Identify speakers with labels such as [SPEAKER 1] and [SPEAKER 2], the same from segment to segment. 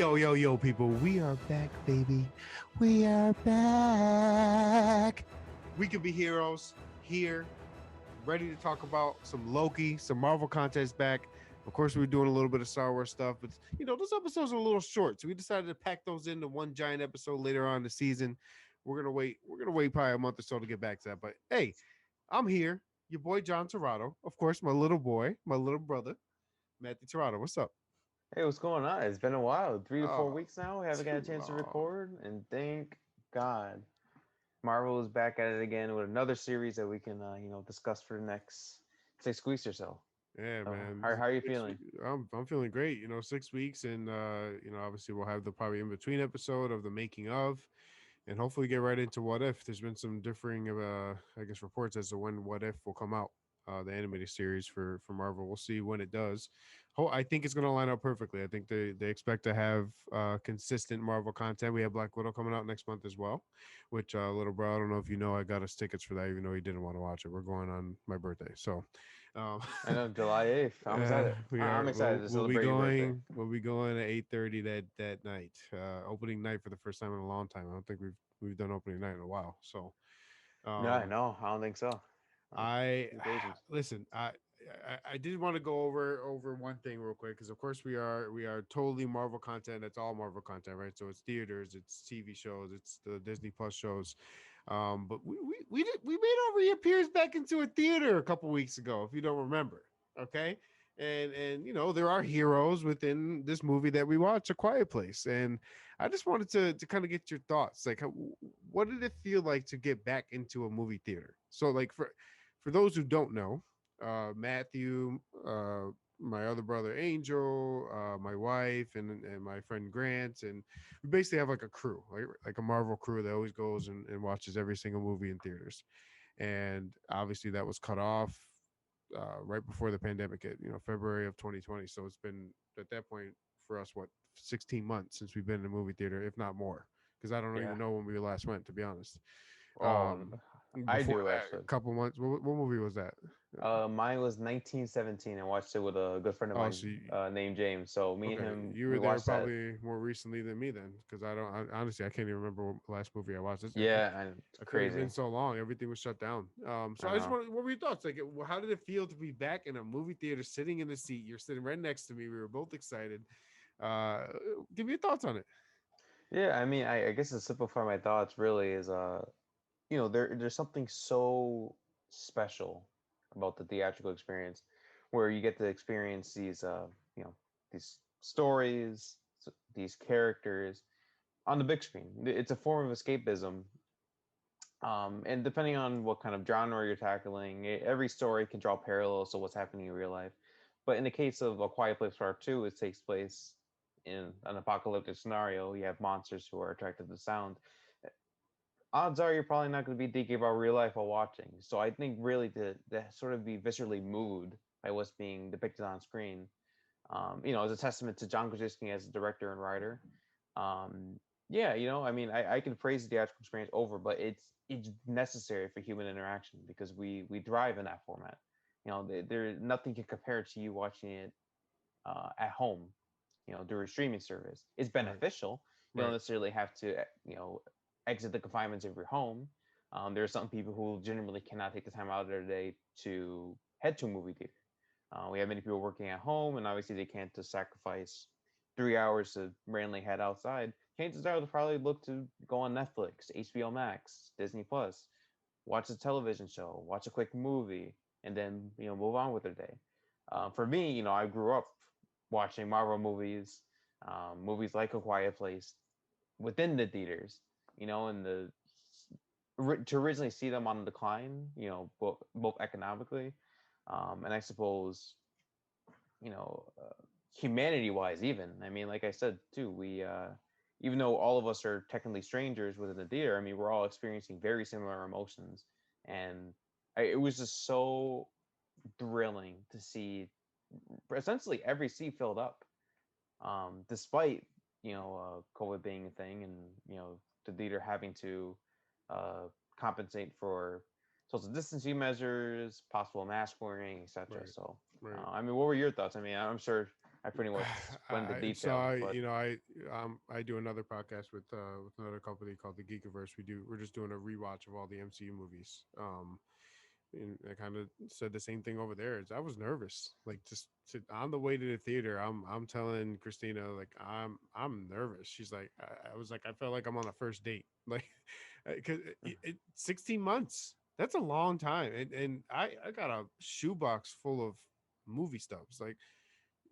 [SPEAKER 1] Yo, people, we are back, baby. We are back. We Could Be Heroes here, ready to talk about some Loki, some Marvel content back. Of course, we're doing a little bit of Star Wars stuff, but those episodes are a little short, so we decided to pack those into one giant episode later on in the season. We're gonna wait. We're gonna wait probably a month or so to get back to that. But hey, I'm here, your boy John Torado. Of course, my little boy, my little brother, Matthew Torado. What's up?
[SPEAKER 2] Hey, what's going on? It's been a while, 3 to 4
[SPEAKER 1] Oh,
[SPEAKER 2] weeks now. We haven't got
[SPEAKER 1] too
[SPEAKER 2] a chance to
[SPEAKER 1] long.
[SPEAKER 2] record, and thank God, Marvel is back at it again with another series that we can, discuss for the next 6 weeks or so.
[SPEAKER 1] Yeah,
[SPEAKER 2] So,
[SPEAKER 1] man.
[SPEAKER 2] how are you
[SPEAKER 1] 6 weeks.
[SPEAKER 2] feeling?
[SPEAKER 1] I'm feeling great. 6 weeks, and obviously we'll have the probably in between episode of the making of, and hopefully get right into What If. There's been some differing I guess reports as to when What If will come out. The animated series for Marvel. We'll see when it does. I think it's going to line up perfectly. I think they expect to have consistent Marvel content. We have Black Widow coming out next month as well, which little bro, I don't know if you know, I got us tickets for that, even though he didn't want to watch it. We're going on my birthday, so um,
[SPEAKER 2] I know July 8th. I'm excited.
[SPEAKER 1] we
[SPEAKER 2] I'm
[SPEAKER 1] are.
[SPEAKER 2] excited to celebrate your birthday.
[SPEAKER 1] We'll be going at 8:30 that night. Opening night for the first time in a long time. I don't think we've done opening night in a while. So
[SPEAKER 2] No, I
[SPEAKER 1] um,
[SPEAKER 2] know. I don't think so.
[SPEAKER 1] I
[SPEAKER 2] Occasions.
[SPEAKER 1] listen. I did want to go over one thing real quick because of course we are totally Marvel content. That's all Marvel content, right? So it's theaters, it's TV shows, it's the Disney Plus shows. But we made our reappearance back into a theater a couple weeks ago, if you don't remember. Okay. And there are heroes within this movie that we watch, A Quiet Place, and I just wanted to kind of get your thoughts. Like, what did it feel like to get back into a movie theater? So, like, for those who don't know, Matthew, my other brother Angel, my wife, and my friend Grant, and we basically have like a crew, like a Marvel crew that always goes and watches every single movie in theaters. And obviously, that was cut off right before the pandemic hit, February of 2020. So it's been at that point for us, what, 16 months since we've been in a movie theater, if not more, because I don't even
[SPEAKER 2] Yeah.
[SPEAKER 1] know when we last went, to be honest.
[SPEAKER 2] Oh,
[SPEAKER 1] Um,
[SPEAKER 2] I
[SPEAKER 1] Before
[SPEAKER 2] do
[SPEAKER 1] that, a
[SPEAKER 2] actually.
[SPEAKER 1] couple months. What movie was that?
[SPEAKER 2] Mine was 1917. I watched it with a good friend of
[SPEAKER 1] Oh, so
[SPEAKER 2] mine named James. So me and
[SPEAKER 1] okay,
[SPEAKER 2] him,
[SPEAKER 1] you
[SPEAKER 2] we
[SPEAKER 1] were there
[SPEAKER 2] watched that.
[SPEAKER 1] probably more recently than me then, because honestly I can't even remember what last movie I watched.
[SPEAKER 2] Yeah, and it's
[SPEAKER 1] I feel like it's been
[SPEAKER 2] crazy.
[SPEAKER 1] so long. Everything was shut down. So
[SPEAKER 2] I
[SPEAKER 1] I just
[SPEAKER 2] know.
[SPEAKER 1] want. What were your thoughts? Like, how did it feel to be back in a movie theater, sitting in the seat? You're sitting right next to me. We were both excited. Uh, Give me your thoughts on it.
[SPEAKER 2] Yeah, I mean, I guess to simplify my thoughts really is there's something so special about the theatrical experience where you get to experience these stories, these characters on the big screen. It's a form of escapism. And depending on what kind of genre you're tackling, every story can draw parallels to what's happening in real life. But in the case of A Quiet Place Part 2, it takes place in an apocalyptic scenario. You have monsters who are attracted to sound. Odds are you're probably not going to be thinking about real life while watching. So I think really to sort of be viscerally moved by what's being depicted on screen, is a testament to John Krasinski as a director and writer. Yeah, I mean, I can praise the theatrical experience over, but it's necessary for human interaction because we thrive in that format. There nothing can compare to you watching it at home, through a streaming service. It's
[SPEAKER 1] Right.
[SPEAKER 2] beneficial. You don't
[SPEAKER 1] Right.
[SPEAKER 2] necessarily have to, exit the confinements of your home. There are some people who generally cannot take the time out of their day to head to a movie theater. We have many people working at home, and obviously they can't just sacrifice 3 hours to randomly head outside. Chances are they'll probably look to go on Netflix, HBO Max, Disney Plus, watch a television show, watch a quick movie, and then move on with their day. For me, I grew up watching Marvel movies, movies like A Quiet Place within the theaters, and to originally see them on the decline, both economically, and I suppose you know, humanity wise, even. I mean, like I said, too, even though all of us are technically strangers within the theater, I mean, we're all experiencing very similar emotions. And it was just so thrilling to see essentially every seat filled up, despite, COVID being a thing and, the theater having to uh, compensate for social distancing measures, possible mask wearing, etc.
[SPEAKER 1] Right.
[SPEAKER 2] So,
[SPEAKER 1] Right.
[SPEAKER 2] I mean, what were your thoughts? I mean, I'm sure I pretty much went into
[SPEAKER 1] So
[SPEAKER 2] detail, but
[SPEAKER 1] I do another podcast with another company called the Geekiverse. We're just doing a rewatch of all the MCU movies. And I kind of said the same thing over there. Is I was nervous, like just on the way to the theater. I'm telling Christina like I'm nervous. She's like I was like I felt like I'm on a first date, like because 16 months. That's a long time, and I got a shoebox full of movie stubs. Like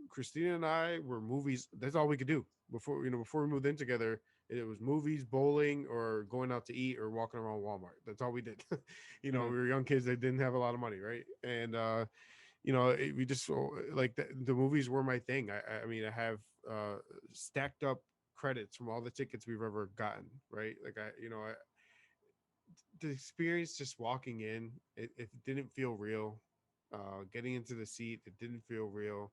[SPEAKER 1] Christina and I were movies. That's all we could do before we moved in together. It was movies, bowling, or going out to eat, or walking around Walmart. That's all we did. We
[SPEAKER 2] Mhm.
[SPEAKER 1] were young kids that didn't have a lot of money, right? And we just like the movies were my thing. I mean, I have stacked up credits from all the tickets we've ever gotten, right? Like the experience just walking in, it didn't feel real. Getting into the seat, it didn't feel real.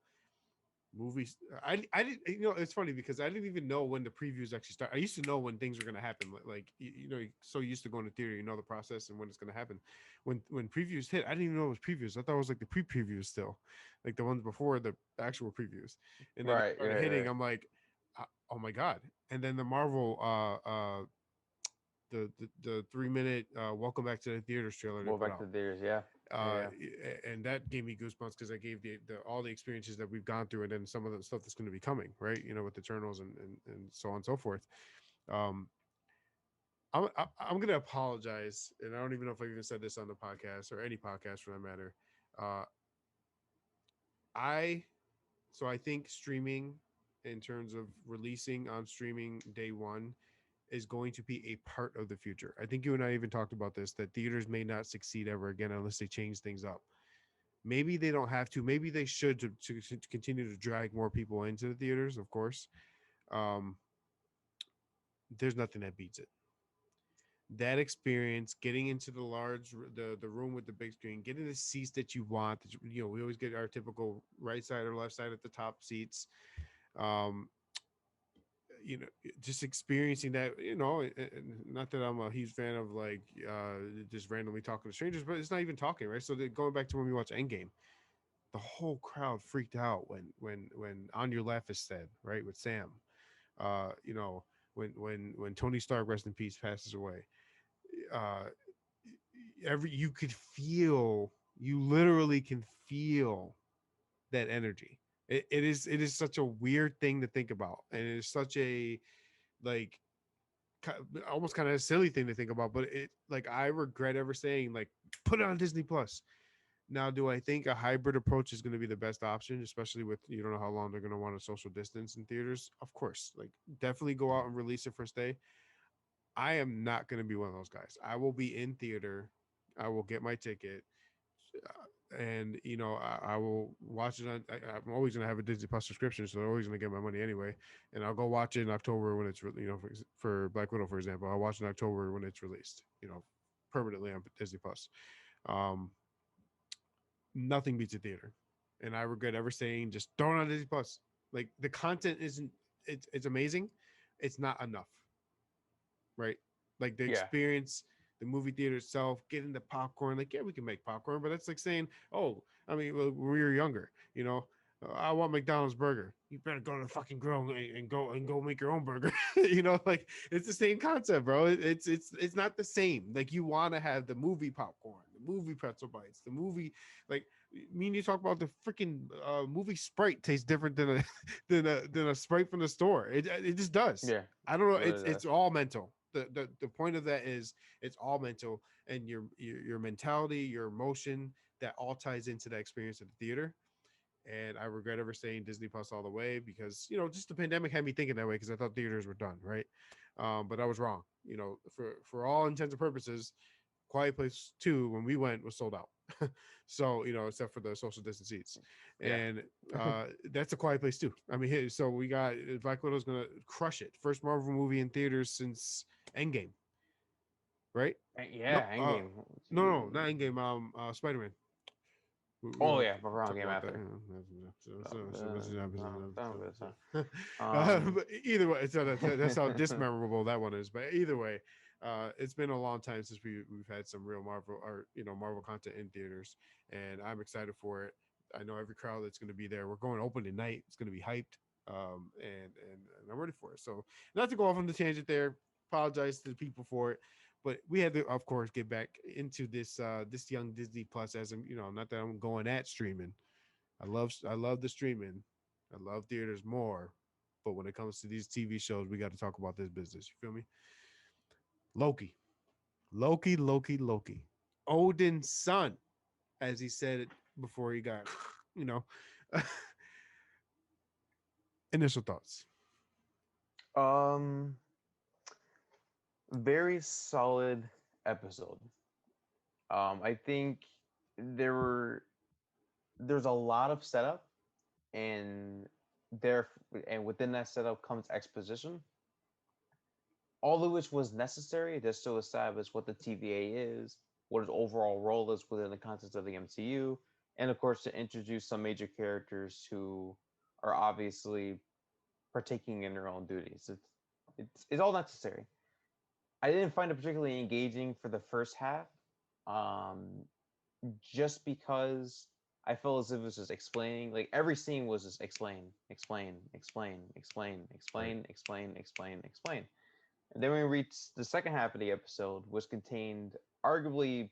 [SPEAKER 1] Movies, I didn't, it's funny because I didn't even know when the previews actually start. I used to know when things were going to happen, like you're so used to going to theater, the process and when it's going to happen. When previews hit, I didn't even know it was previews. I thought it was like the pre-previews still, like the ones before the actual previews. And then it
[SPEAKER 2] Right,
[SPEAKER 1] started
[SPEAKER 2] right,
[SPEAKER 1] hitting,
[SPEAKER 2] right.
[SPEAKER 1] I'm like, oh my god. And then the Marvel the 3 minute welcome back to the theaters trailer they
[SPEAKER 2] Go
[SPEAKER 1] put
[SPEAKER 2] back to
[SPEAKER 1] out,
[SPEAKER 2] the theaters. Yeah,
[SPEAKER 1] uh
[SPEAKER 2] yeah,
[SPEAKER 1] and that gave me goosebumps because I gave the all the experiences that we've gone through, and then some of the stuff that's going to be coming, right, with Eternals and so on and so forth. um I'm going to apologize, and I don't even know if I even said this on the podcast or any podcast for that matter. uh I so I think streaming, in terms of releasing on streaming day one, is going to be a part of the future. I think you and I even talked about this, that theaters may not succeed ever again unless they change things up. Maybe they don't have to. Maybe they should to continue to drag more people into the theaters, of course. Um, there's nothing that beats it. That experience, getting into the room with the big screen, getting the seats that you want. We always get our typical right side or left side at the top seats. Um, just experiencing that, not that I'm a huge fan of like just randomly talking to strangers, but it's not even talking, right? So going back to when we watched Endgame, the whole crowd freaked out when on your left is said, right, with Sam. When Tony Stark, rest in peace, passes away. uh you could feel, you literally can feel that energy. It is such a weird thing to think about, and it is such a, like, almost kind of a silly thing to think about, but it, like, I regret ever saying, like, put it on Disney Plus. Now, do I think a hybrid approach is going to be the best option, especially with, you don't know how long they're going to want to social distance in theaters? Of course, like, definitely go out and release it first day. I am not going to be one of those guys. I will be in theater. I will get my ticket, and I will watch it on. I'm always going to have a Disney Plus subscription, so I'm always going to get my money anyway. And I'll go watch it in October when it's for Black Widow, for example. I'll watch it in October when it's released. Permanently on Disney Plus. Um, Nothing beats a theater, and I regret ever saying just throw it on Disney Plus. Like, the content isn't, it's amazing. It's not enough, right? Like, the
[SPEAKER 2] yeah.
[SPEAKER 1] experience, the movie theater itself, getting the popcorn. Like, yeah, we can make popcorn, but that's like saying, oh, I mean, when we were younger, I want McDonald's burger. You better go to the fucking grill and go make your own burger. Like, it's the same concept, bro. It's not the same. Like, you want to have the movie popcorn, the movie pretzel bites, the movie, like, me and you talk about the freaking movie Sprite tastes different than a than a Sprite from the store. It just does.
[SPEAKER 2] Yeah,
[SPEAKER 1] I don't know.
[SPEAKER 2] really
[SPEAKER 1] It's
[SPEAKER 2] does.
[SPEAKER 1] all mental. The point of that is it's all mental, and your mentality, your emotion, that all ties into that experience at the theater. And I regret ever saying Disney Plus all the way, because just the pandemic had me thinking that way, because I thought theaters were done, right? But I was wrong. For all intents and purposes, Quiet Place 2, when we went, was sold out. So, except for the social distance seats.
[SPEAKER 2] Yeah.
[SPEAKER 1] And that's a Quiet Place 2. I mean, so we got Black Widow's gonna crush it. First Marvel movie in theaters since Endgame, right? No,
[SPEAKER 2] Yeah, Endgame.
[SPEAKER 1] no, not Endgame. Spider-Man.
[SPEAKER 2] Oh
[SPEAKER 1] We'll
[SPEAKER 2] yeah, but wrong
[SPEAKER 1] talk
[SPEAKER 2] game
[SPEAKER 1] about that.
[SPEAKER 2] after.
[SPEAKER 1] But either way, so that's how dismemorable that one is. But either way, it's been a long time since we've had some real Marvel, or Marvel content in theaters, and I'm excited for it. I know every crowd that's going to be there. We're going open tonight. It's going to be hyped. And I'm ready for it. So not to go off on the tangent there. Apologize to the people for it, but we had to, of course, get back into this young Disney Plus. As I'm, not that I'm going at streaming. I love the streaming. I love theaters more, but when it comes to these TV shows, we got to talk about this business. You feel me? Loki, Loki. Odin-Son, as he said it before he got, you know. Initial thoughts.
[SPEAKER 2] Um, very solid episode. I think there were there's a lot of setup, and there and within that setup comes exposition, all of which was necessary just to establish what the TVA is, what its overall role is within the context of the MCU, and of course to introduce some major characters who are obviously partaking in their own duties. It's all necessary. I didn't find it particularly engaging for the first half, um, just because I felt as if it was just explaining. Like every scene was just explain, explain, explain, explain,
[SPEAKER 1] Right.
[SPEAKER 2] explain, explain, explain, explain. And then we reached the second half of the episode, which contained arguably,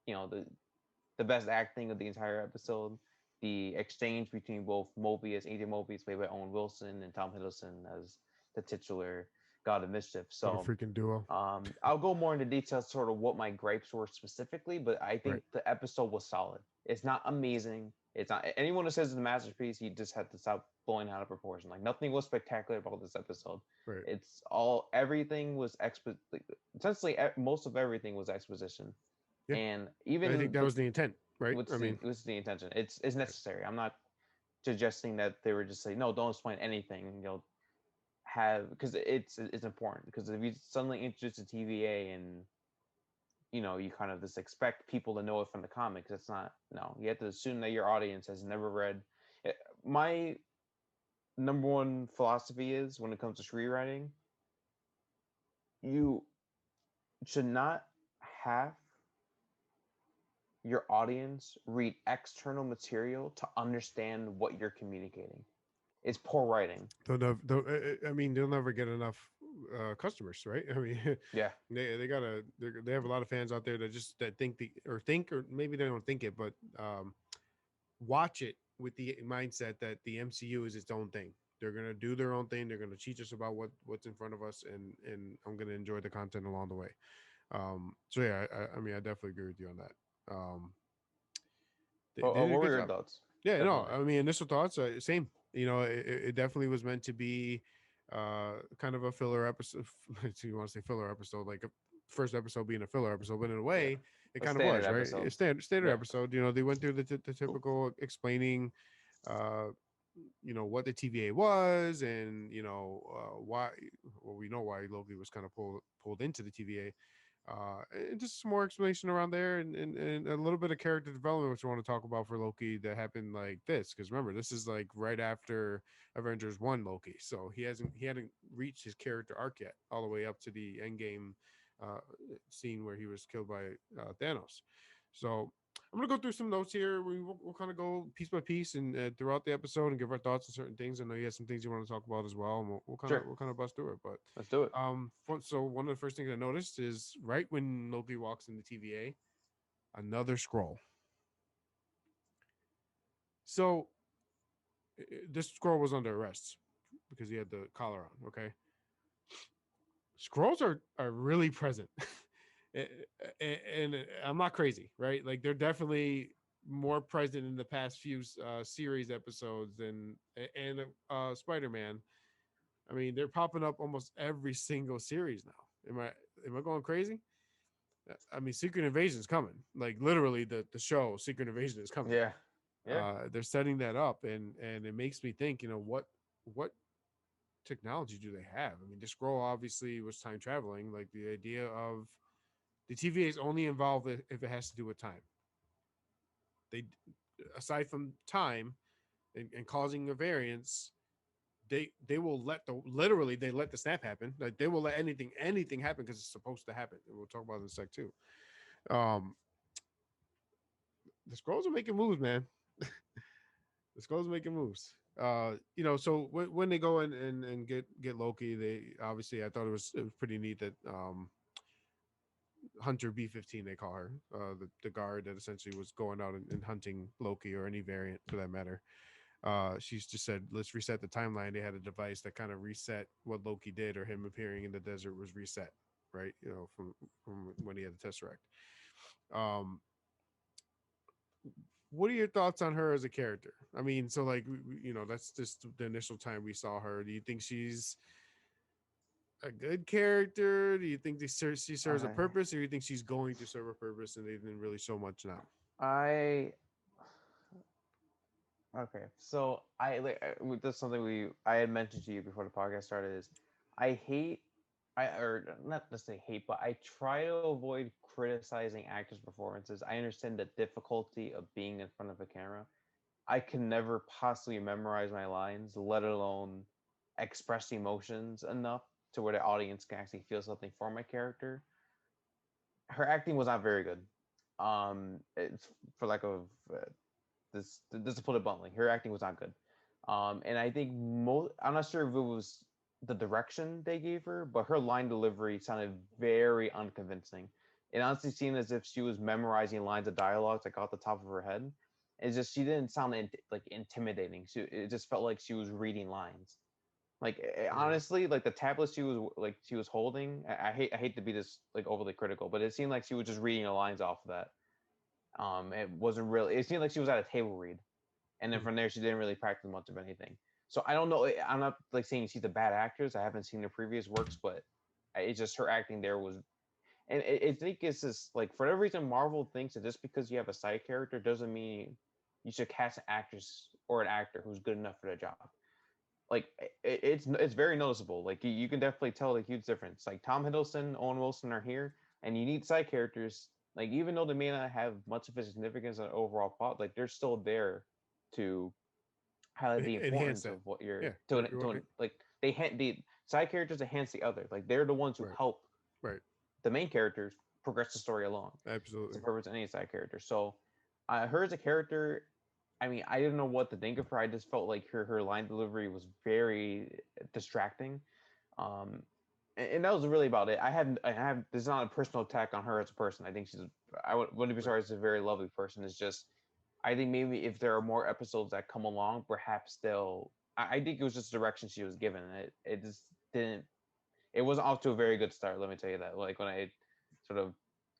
[SPEAKER 2] the best acting of the entire episode. The exchange between both Mobius, Agent Mobius, played by Owen Wilson, and Tom Hiddleston as the titular God of Mischief.
[SPEAKER 1] What a
[SPEAKER 2] So
[SPEAKER 1] freaking duo.
[SPEAKER 2] I'll go more into details, sort of what my gripes were specifically, but I
[SPEAKER 1] Right.
[SPEAKER 2] think the episode was solid. It's not amazing. It's not anyone who says it's a masterpiece. You just have to stop blowing out of proportion. Like nothing was spectacular about this episode.
[SPEAKER 1] Right.
[SPEAKER 2] It's all everything was essentially most of everything was exposition,
[SPEAKER 1] Yeah.
[SPEAKER 2] and
[SPEAKER 1] I think
[SPEAKER 2] even
[SPEAKER 1] that was the intent, right? I mean,
[SPEAKER 2] what's the intention? It's necessary. I'm not suggesting that they were just saying no, don't explain anything. Have because it's important because if you suddenly introduce a TVA and you kind of just expect people to know it from the comics, it's not. No, you have to assume that your audience has never read. My number one philosophy is when it comes to screenwriting, you should not have your audience read external material to understand what you're communicating. It's poor writing.
[SPEAKER 1] I mean, they'll never get enough customers, right? I mean,
[SPEAKER 2] Yeah.
[SPEAKER 1] they have a lot of fans out there that just that think or maybe they don't think it, but watch it with the mindset that the MCU is its own thing. They're gonna do their own thing. They're gonna teach us about what's in front of us, and I'm gonna enjoy the content along the way. So yeah, I mean, I definitely agree with you on that. They did a
[SPEAKER 2] What were
[SPEAKER 1] good
[SPEAKER 2] your
[SPEAKER 1] job.
[SPEAKER 2] thoughts?
[SPEAKER 1] Yeah, no,
[SPEAKER 2] Definitely.
[SPEAKER 1] I mean, initial thoughts, same. It definitely was meant to be kind of a filler episode. So you want to say filler episode, like a first episode being a filler episode, but in a
[SPEAKER 2] Yeah.
[SPEAKER 1] way, it
[SPEAKER 2] A
[SPEAKER 1] kind of
[SPEAKER 2] standard
[SPEAKER 1] was, right?
[SPEAKER 2] episode.
[SPEAKER 1] Standard
[SPEAKER 2] Yeah.
[SPEAKER 1] episode. They went through the typical explaining, uh, what the TVA was, and why. Well, we know why Loki was kind of pulled into the TVA, and just some more explanation around there, and a little bit of character development, which I want to talk about for Loki that happened like this, because remember, this is like right after Avengers 1 Loki, so he hadn't reached his character arc yet, all the way up to the end game uh, scene where he was killed by Thanos. So I'm gonna go through some notes here. We'll kind of go piece by piece and throughout the episode and give our thoughts on certain things. I know you have some things you want to talk about as well, and we'll kind of
[SPEAKER 2] Sure.
[SPEAKER 1] we'll kind of bust through it. But
[SPEAKER 2] Let's do it.
[SPEAKER 1] so one of the first things I noticed is right when Loki walks in the TVA, another scroll. So this scroll was under arrest because he had the collar on. Okay, scrolls are really present, and I'm not crazy, right? Like they're definitely more present in the past few series episodes than and Spider-Man. I mean, they're popping up almost every single series now. Am I going crazy? I mean, Secret Invasion is coming. Like literally, the show Secret Invasion is coming.
[SPEAKER 2] Yeah. Yeah.
[SPEAKER 1] They're setting that up, and it makes me think. What technology do they have? I mean, the scroll obviously was time traveling. Like the idea of the TVA is only involved if it has to do with time. They, aside from time and causing a variance, they will let the literally they let the snap happen. Like they will let anything happen because it's supposed to happen. And we'll talk about it in a sec too. Um, the scrolls are making moves, man. The Skull's making moves. So when they go in and get Loki, they obviously, I thought it was pretty neat that Hunter B-15, they call her, the guard that essentially was going out and hunting Loki or any variant for that matter. She's just said, let's reset the timeline. They had a device that kind of reset what Loki did, or him appearing in the desert was reset, right? From when he had the Tesseract. Um, what are your thoughts on her as a character? I mean, so like, that's just the initial time we saw her. Do you think she's a good character? Do you think she serves a
[SPEAKER 2] I
[SPEAKER 1] purpose, or do you think she's going to serve a purpose and they didn't really show much now?
[SPEAKER 2] I okay. So that's something I had mentioned to you before the podcast started. Is I hate or not to say hate, but I try to avoid criticizing actors' performances. I understand the difficulty of being in front of a camera. I can never possibly memorize my lines, let alone express emotions enough to where the audience can actually feel something for my character. Her acting was not very good. It's for lack of this to put it bluntly, her acting was not good. And I think I'm not sure if it was the direction they gave her, but her line delivery sounded very unconvincing. It honestly seemed as if she was memorizing lines of dialogue like off the top of her head. It's just she didn't sound like intimidating. It just felt like she was reading lines. Like
[SPEAKER 1] Right.
[SPEAKER 2] honestly, like the tablet she was holding. I hate to be this like overly critical, but it seemed like she was just reading the lines off of that. It wasn't really. It seemed like she was at a table read, and then
[SPEAKER 1] Hmm.
[SPEAKER 2] from there she didn't really practice much of anything. So I don't know. I'm not like saying she's a bad actress. I haven't seen her previous works, but it's just her acting there was. And I think it's just like for whatever reason Marvel thinks that just because you have a side character doesn't mean you should cast an actress or an actor who's good enough for the job. Like it's very noticeable. Like you can definitely tell a huge difference. Like Tom Hiddleston, Owen Wilson are here, and you need side characters. Like even though they may not have much of a significance in the overall plot, like they're still there to highlight the
[SPEAKER 1] Enhance
[SPEAKER 2] importance
[SPEAKER 1] that.
[SPEAKER 2] of what you're
[SPEAKER 1] Yeah. You're right.
[SPEAKER 2] like the side characters enhance the other. Like they're the ones who
[SPEAKER 1] Right.
[SPEAKER 2] help
[SPEAKER 1] Right.
[SPEAKER 2] the main characters progress the story along. That's the
[SPEAKER 1] Absolutely.
[SPEAKER 2] purpose of any side character. So, her as a character, I mean, I didn't know what to think of her. I just felt like her line delivery was very distracting. Um, and that was really about it. I have this is not a personal attack on her as a person. I think wouldn't be
[SPEAKER 1] Right.
[SPEAKER 2] sorry. She's a very lovely person. It's just I think maybe if there are more episodes that come along, perhaps they'll. I think it was just the direction she was given. It just didn't. It wasn't off to a very good start. Let me tell you that. Like when I sort of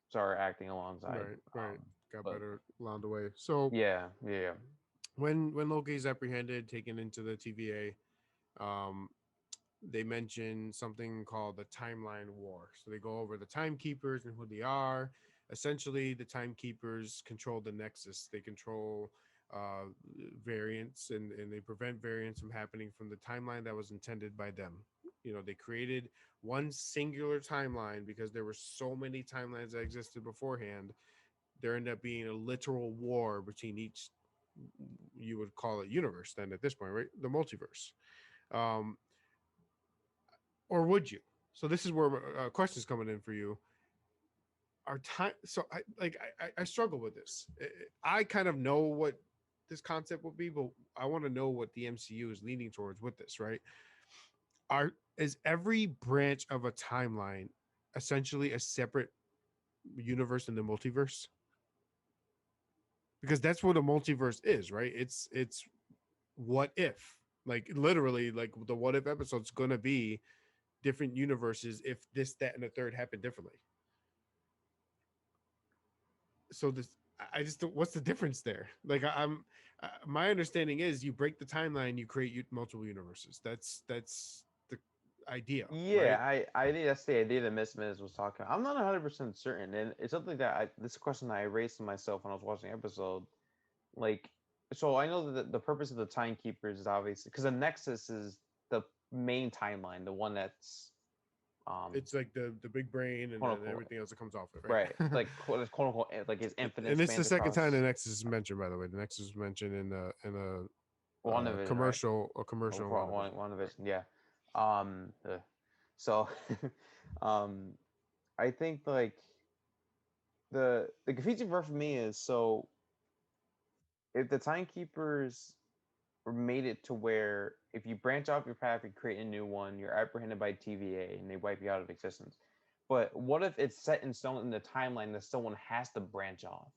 [SPEAKER 2] started acting alongside.
[SPEAKER 1] Right. Right. Got
[SPEAKER 2] But
[SPEAKER 1] better along the way. So
[SPEAKER 2] yeah, yeah,
[SPEAKER 1] when Loki's apprehended, taken into the TVA, they mention something called the timeline war. So they go over the timekeepers and who they are. Essentially, the timekeepers control the nexus. They control uh, variants, and they prevent variants from happening from the timeline that was intended by them. They created one singular timeline because there were so many timelines that existed beforehand. There ended up being a literal war between each, you would call it universe then at this point, right? The multiverse. Um, or would you? So this is where questions coming in for you. Our time. So I struggle with this. I kind of know what this concept would be, but I want to know what the MCU is leaning towards with this. Right? Are Is every branch of a timeline essentially a separate universe in the multiverse? Because that's what a multiverse is, right? It's what if, like literally, like the what if episode's gonna be different universes if this, that, and the third happened differently. So this, I just what's the difference there? Like I'm my understanding is you break the timeline, you create multiple universes. That's the idea,
[SPEAKER 2] yeah.
[SPEAKER 1] right?
[SPEAKER 2] I think that's the idea that Miss Minutes was talking about. I'm not 100% certain, and it's something that this is a question that I raised to myself when I was watching the episode. Like, so I know that the purpose of the timekeepers is obviously because the Nexus is the main timeline, the one that's
[SPEAKER 1] It's like the big brain and
[SPEAKER 2] quote
[SPEAKER 1] then
[SPEAKER 2] unquote
[SPEAKER 1] everything else that comes off it,
[SPEAKER 2] right,
[SPEAKER 1] right?
[SPEAKER 2] like quote unquote like is infinite
[SPEAKER 1] And it's the
[SPEAKER 2] spans
[SPEAKER 1] second time the
[SPEAKER 2] across
[SPEAKER 1] Nexus is mentioned, by the way. The Nexus is mentioned in a
[SPEAKER 2] one division, right?
[SPEAKER 1] commercial in WandaVision.
[SPEAKER 2] One
[SPEAKER 1] Right.
[SPEAKER 2] division, yeah. So um, I think like the confusing part for me is so if the timekeepers. made it to where if you branch off your path, you create a new one, you're apprehended by TVA and they wipe you out of existence. But what if it's set in stone in the timeline that someone has to branch off?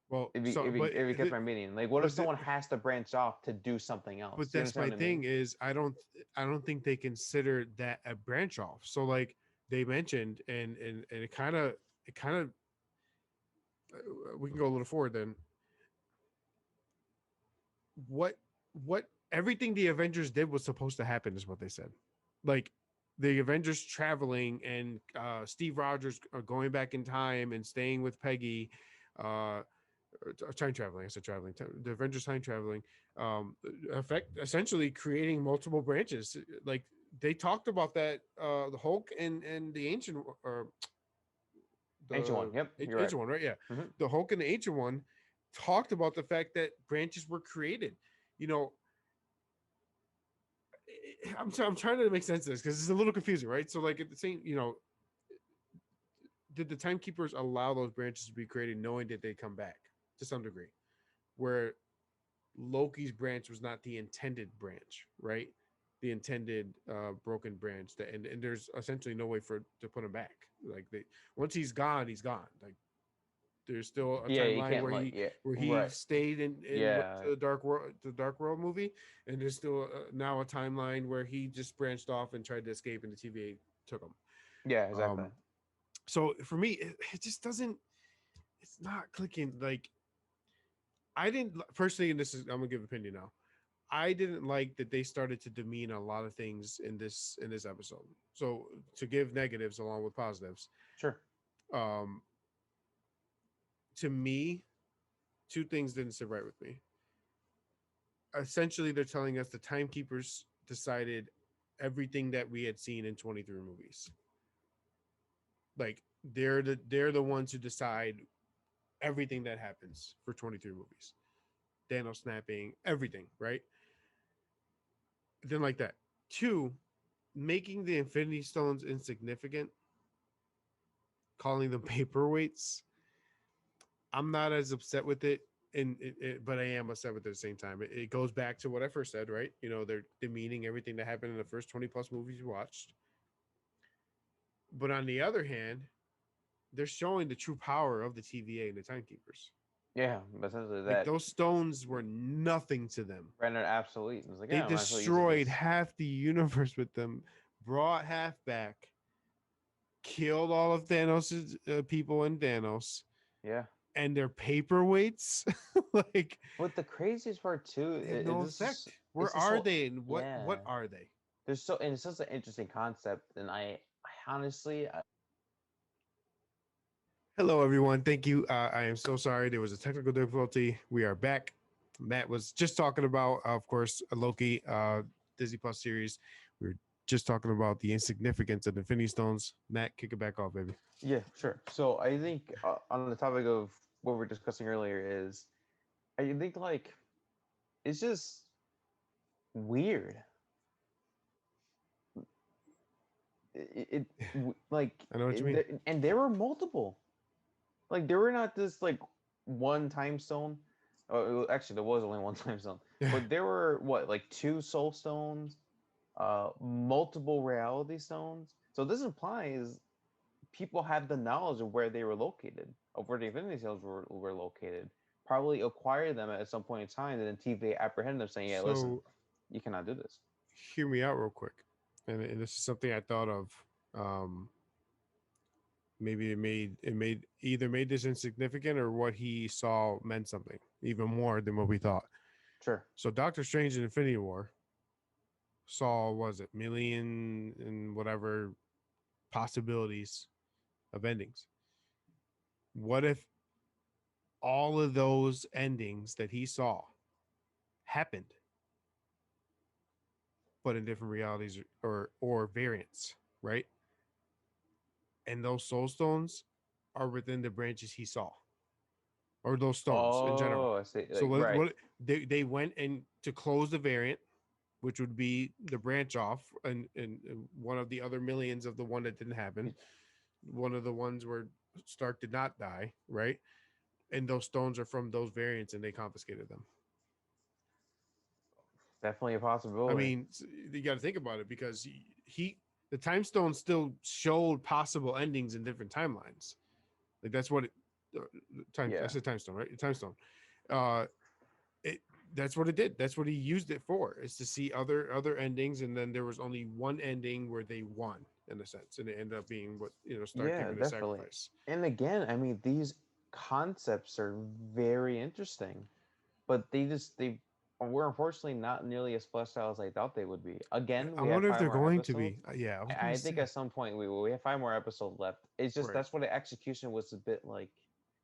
[SPEAKER 1] Well,
[SPEAKER 2] If you,
[SPEAKER 1] so
[SPEAKER 2] if you, if you get my meaning, like what if
[SPEAKER 1] but the,
[SPEAKER 2] someone has to branch off to do something else?
[SPEAKER 1] but
[SPEAKER 2] You
[SPEAKER 1] that's
[SPEAKER 2] understand
[SPEAKER 1] my
[SPEAKER 2] what I mean?
[SPEAKER 1] thing is I don't think they consider that a branch off. So like they mentioned and it kind of we can go a little forward then. What everything the Avengers did was supposed to happen is what they said. Like the Avengers traveling and Steve Rogers going back in time and staying with Peggy, uh, time traveling. I said traveling. The Avengers time traveling, effect essentially creating multiple branches. Like they talked about that. The Hulk and the Ancient or
[SPEAKER 2] Ancient one.
[SPEAKER 1] the
[SPEAKER 2] Yep, you're right.
[SPEAKER 1] Ancient One, right? Yeah,
[SPEAKER 2] Hmm.
[SPEAKER 1] the Hulk and the Ancient One talked about the fact that branches were created. You know, I'm trying to make sense of this because it's a little confusing, right? So like at the same, did the timekeepers allow those branches to be created knowing that they come back to some degree? Where Loki's branch was not the intended branch, right? The intended broken branch that and there's essentially no way for to put him back. Like they once he's gone, he's gone. Like there's still a
[SPEAKER 2] Yeah, you
[SPEAKER 1] timeline
[SPEAKER 2] can't like yeah,
[SPEAKER 1] where he
[SPEAKER 2] right.
[SPEAKER 1] stayed and went
[SPEAKER 2] Yeah,
[SPEAKER 1] to the Dark World movie, and there's still now a timeline where he just branched off and tried to escape, and the TVA took him.
[SPEAKER 2] yeah, exactly.
[SPEAKER 1] Um, so for me, it just doesn't. It's not clicking. Like I didn't personally, and this is I'm gonna give opinion now. I didn't like that they started to demean a lot of things in this episode. So to give negatives along with positives,
[SPEAKER 2] Sure.
[SPEAKER 1] um, to me, two things didn't sit right with me. Essentially, they're telling us the timekeepers decided everything that we had seen in 23 movies. Like they're the ones who decide everything that happens for 23 movies. Thanos snapping, everything, right? Then like that. Two, making the Infinity Stones insignificant, calling them paperweights. I'm not as upset with it, but I am upset with it at the same time. It goes back to what I first said, right? They're demeaning everything that happened in the first 20 plus movies you watched. But on the other hand, they're showing the true power of the TVA and the timekeepers.
[SPEAKER 2] Yeah, essentially
[SPEAKER 1] Like
[SPEAKER 2] that
[SPEAKER 1] those stones were nothing to them.
[SPEAKER 2] rendered obsolete. It's like,
[SPEAKER 1] They
[SPEAKER 2] yeah, I might as well use it
[SPEAKER 1] destroyed
[SPEAKER 2] as
[SPEAKER 1] half the universe with them, brought half back, killed all of Thanos' people in Thanos,
[SPEAKER 2] yeah.
[SPEAKER 1] and their paperweights. Like
[SPEAKER 2] But the craziest part too,
[SPEAKER 1] they have no
[SPEAKER 2] this is
[SPEAKER 1] effect. Where
[SPEAKER 2] it's just
[SPEAKER 1] are
[SPEAKER 2] so
[SPEAKER 1] they and what
[SPEAKER 2] yeah.
[SPEAKER 1] are they?
[SPEAKER 2] There's so and it's such an interesting concept, and I honestly
[SPEAKER 1] Hello, everyone. Thank you. I am so sorry. There was a technical difficulty. We are back. Matt was just talking about, of course, Loki, Disney Plus series. We were just talking about the insignificance of Infinity Stones. Matt, kick it back off, baby.
[SPEAKER 2] yeah, sure. So I think on the topic of what we were discussing earlier is I think like it's just weird. Like
[SPEAKER 1] I know what you mean.
[SPEAKER 2] and there were multiple. Like there were not just like one time stone. Oh, actually, there was only one time stone, but there were what like two soul stones, multiple reality stones. So this implies people have the knowledge of where they were located, of where the Infinity Stones were located. Probably acquired them at some point in time, and then TVA apprehended them, saying, "Yeah, listen,
[SPEAKER 1] So
[SPEAKER 2] you cannot do this."
[SPEAKER 1] hear me out real quick. And this is something I thought of. Um, maybe it made either made this insignificant or what he saw meant something even more than what we thought.
[SPEAKER 2] Sure.
[SPEAKER 1] So Doctor Strange in Infinity War saw was it million and whatever possibilities of endings. What if all of those endings that he saw happened, but in different realities or variants, right? And those soul stones are within the branches he saw, or those stones in general.
[SPEAKER 2] Oh, I see.
[SPEAKER 1] So
[SPEAKER 2] Like right.
[SPEAKER 1] what they went and to close the variant, which would be the branch off, and one of the other millions of the one that didn't happen, one of the ones where Stark did not die, right? And those stones are from those variants, and they confiscated them.
[SPEAKER 2] Definitely a
[SPEAKER 1] I
[SPEAKER 2] possibility.
[SPEAKER 1] mean, you got to think about it because the time stone still showed possible endings in different timelines. Like that's what it uh, time I
[SPEAKER 2] Yeah.
[SPEAKER 1] said time stone, right? Time stone. Uh it That's what it did. That's what he used it for, is to see other endings, and then there was only one ending where they won in a sense, and it ended up being what Stark
[SPEAKER 2] Yeah,
[SPEAKER 1] giving the
[SPEAKER 2] definitely.
[SPEAKER 1] sacrifice.
[SPEAKER 2] And again, I mean, these concepts are very interesting, but they were unfortunately not nearly as fleshed out as I thought they would be. Again,
[SPEAKER 1] I
[SPEAKER 2] we have
[SPEAKER 1] wonder if
[SPEAKER 2] five
[SPEAKER 1] they're
[SPEAKER 2] more
[SPEAKER 1] going to
[SPEAKER 2] episodes.
[SPEAKER 1] be. Yeah, I was gonna
[SPEAKER 2] I think
[SPEAKER 1] say.
[SPEAKER 2] at some point we have 5 more episodes left. It's just
[SPEAKER 1] Right,
[SPEAKER 2] that's where the execution was a bit like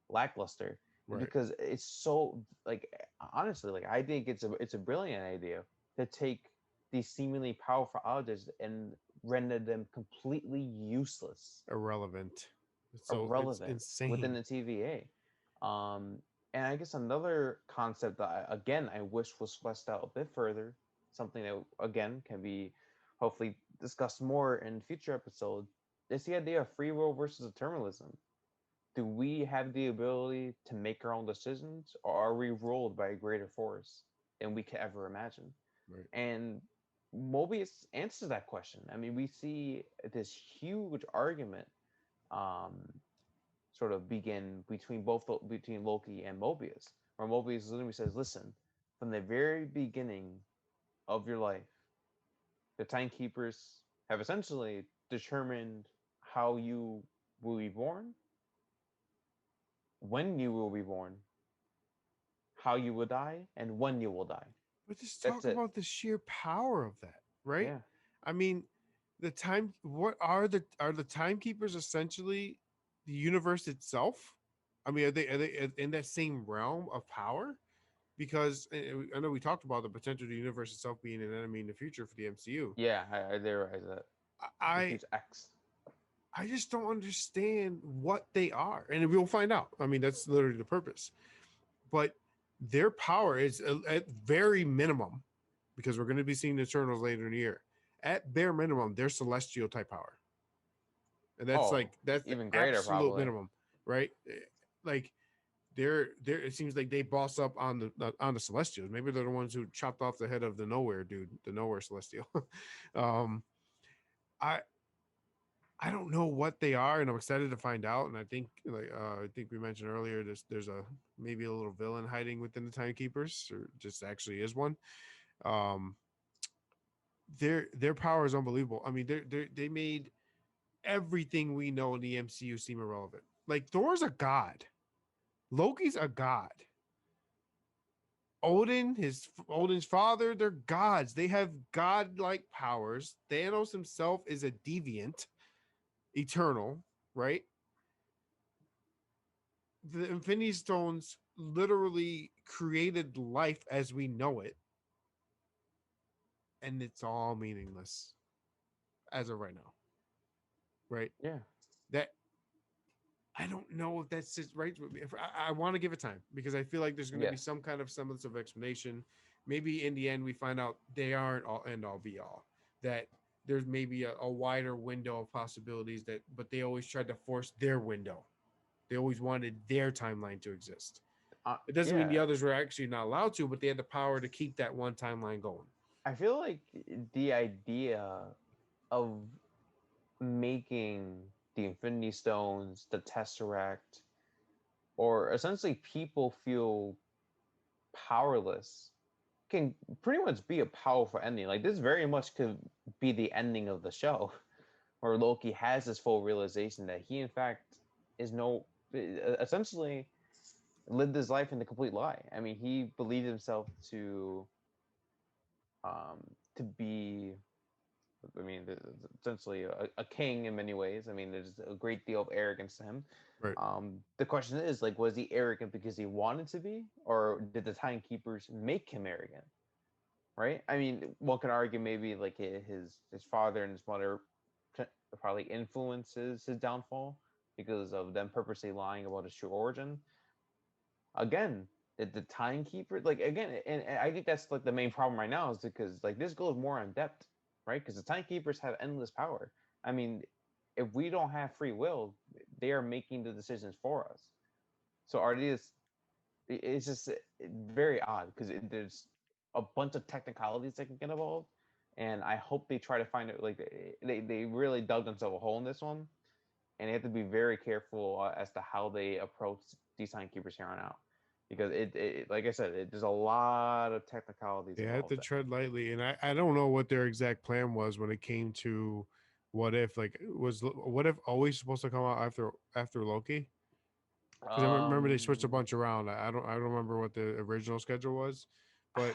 [SPEAKER 2] lackluster
[SPEAKER 1] right.
[SPEAKER 2] because it's so like honestly like I think it's a brilliant idea to take these seemingly powerful objects and render them completely useless,
[SPEAKER 1] Irrelevant. It's
[SPEAKER 2] irrelevant within
[SPEAKER 1] insane.
[SPEAKER 2] the TVA. Um, and I guess another concept that again I wish was fleshed out a bit further, something that again can be hopefully discussed more in future episodes, is the idea of free will versus determinism. Do we have the ability to make our own decisions, or are we ruled by a greater force than we could ever imagine?
[SPEAKER 1] Right.
[SPEAKER 2] And Mobius answers that question. I mean, we see this huge argument um, sort of begin between Loki and Mobius, where Mobius literally says, "Listen, from the very beginning of your life, the Timekeepers have essentially determined how you will be born, when you will be born, how you will die, and when you will die.
[SPEAKER 1] But just
[SPEAKER 2] That's
[SPEAKER 1] talk
[SPEAKER 2] it."
[SPEAKER 1] about the sheer power of that, right?
[SPEAKER 2] Yeah.
[SPEAKER 1] I mean, the time. What are the timekeepers essentially the universe itself? I mean, are they in that same realm of power? Because I know we talked about the potential of the universe itself being an enemy in the future for the MCU.
[SPEAKER 2] Yeah, I theorize that. It's a
[SPEAKER 1] I
[SPEAKER 2] huge X.
[SPEAKER 1] I just don't understand what they are, and we'll find out. I mean, that's literally the purpose. But their power is at very minimum, because we're going to be seeing the Eternals later in the year. At bare minimum, they're celestial type power, and
[SPEAKER 2] Oh,
[SPEAKER 1] that's the
[SPEAKER 2] even greater
[SPEAKER 1] absolute
[SPEAKER 2] probably.
[SPEAKER 1] minimum, right? Like they're it seems like they boss up on the Celestials. Maybe they're the ones who chopped off the head of the Nowhere dude, the Nowhere Celestial. um, I I don't know what they are, and I'm excited to find out. And I think we mentioned earlier there's a maybe a little villain hiding within the Timekeepers, or just actually is one. Um, their power is unbelievable. I mean, they made everything we know in the MCU seem irrelevant. Like Thor's a god, Loki's a god, Odin's father, they're gods. They have godlike powers. Thanos himself is a deviant, eternal, right? The Infinity Stones literally created life as we know it, and it's all meaningless as of right now, right?
[SPEAKER 2] Yeah.
[SPEAKER 1] That I don't know if that's just right with me. I want to give it time because I feel like there's going to be
[SPEAKER 2] Yes.
[SPEAKER 1] some kind of semblance of explanation. Maybe in the end we find out they aren't all end all be all. That there's maybe a wider window of possibilities, that but they always tried to force their window. They always wanted their timeline to exist. It doesn't mean the
[SPEAKER 2] Yeah.
[SPEAKER 1] others were actually not allowed to, but they had the power to keep that one timeline going.
[SPEAKER 2] I feel like the idea of making the Infinity Stones, the Tesseract, or essentially people feel powerless can pretty much be a powerful ending. Like this very much could be the ending of the show, where Loki has this full realization that he in fact is no essentially lived his life in the complete lie. I mean, he believed himself um to be I mean, essentially a king in many ways. I mean, there's a great deal of arrogance to him.
[SPEAKER 1] Right.
[SPEAKER 2] The question is, like, was he arrogant because he wanted to be, or did the timekeepers make him arrogant? Right? I mean, one can argue maybe like his father and his mother probably influences his downfall because of them purposely lying about his true origin. Again, the timekeeper, like again, and I think that's like the main problem right now is because like this goes more in depth, right? Because the timekeepers have endless power. I mean, if we don't have free will, they are making the decisions for us. So are these? It's just very odd because there's a bunch of technicalities that can get involved, and I hope they try to find it. Like they really dug themselves a hole in this one, and they have to be very careful as to how they approach these timekeepers here on out, because like I said, there's a lot of technicalities
[SPEAKER 1] They had
[SPEAKER 2] involved
[SPEAKER 1] to
[SPEAKER 2] there.
[SPEAKER 1] tread lightly, and I don't know what their exact plan was when it came to what if. Like, was what if always supposed to come out after Loki? Because I remember they switched a
[SPEAKER 2] Um,
[SPEAKER 1] bunch around. I don't remember what the original schedule was, but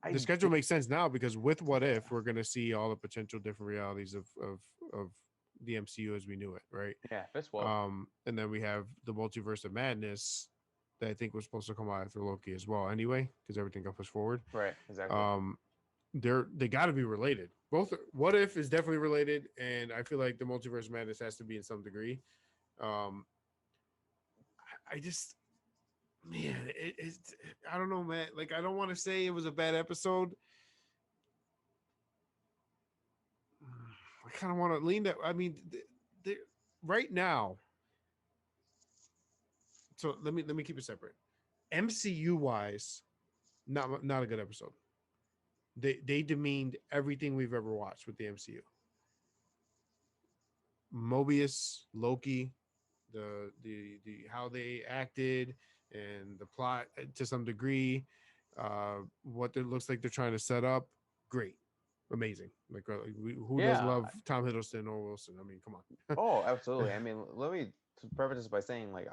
[SPEAKER 2] I
[SPEAKER 1] the schedule
[SPEAKER 2] did,
[SPEAKER 1] makes sense now because with what if we're going to see all the potential different realities of the MCU as we knew it, right?
[SPEAKER 2] yeah, fits well.
[SPEAKER 1] And then we have the multiverse of madness that I think was supposed to come out after Loki as well. Anyway, because everything got pushed forward.
[SPEAKER 2] Right, exactly.
[SPEAKER 1] Um, they got to be related. Both what if is definitely related, and I feel like the multiverse of madness has to be in some degree. Um, I just man, it's I don't know, man. Like I don't want to say it was a bad episode. I kind of want to lean that. I mean, right now. So let me keep it separate. MCU wise, not a good episode. They demeaned everything we've ever watched with the MCU. Mobius, Loki, the how they acted and the plot to some degree, what it looks like they're trying to set up, great, amazing. Like who doesn't
[SPEAKER 2] Yeah.
[SPEAKER 1] love Tom Hiddleston or Wilson? I mean, come on.
[SPEAKER 2] Oh, absolutely. I mean, let me preface this by saying, like,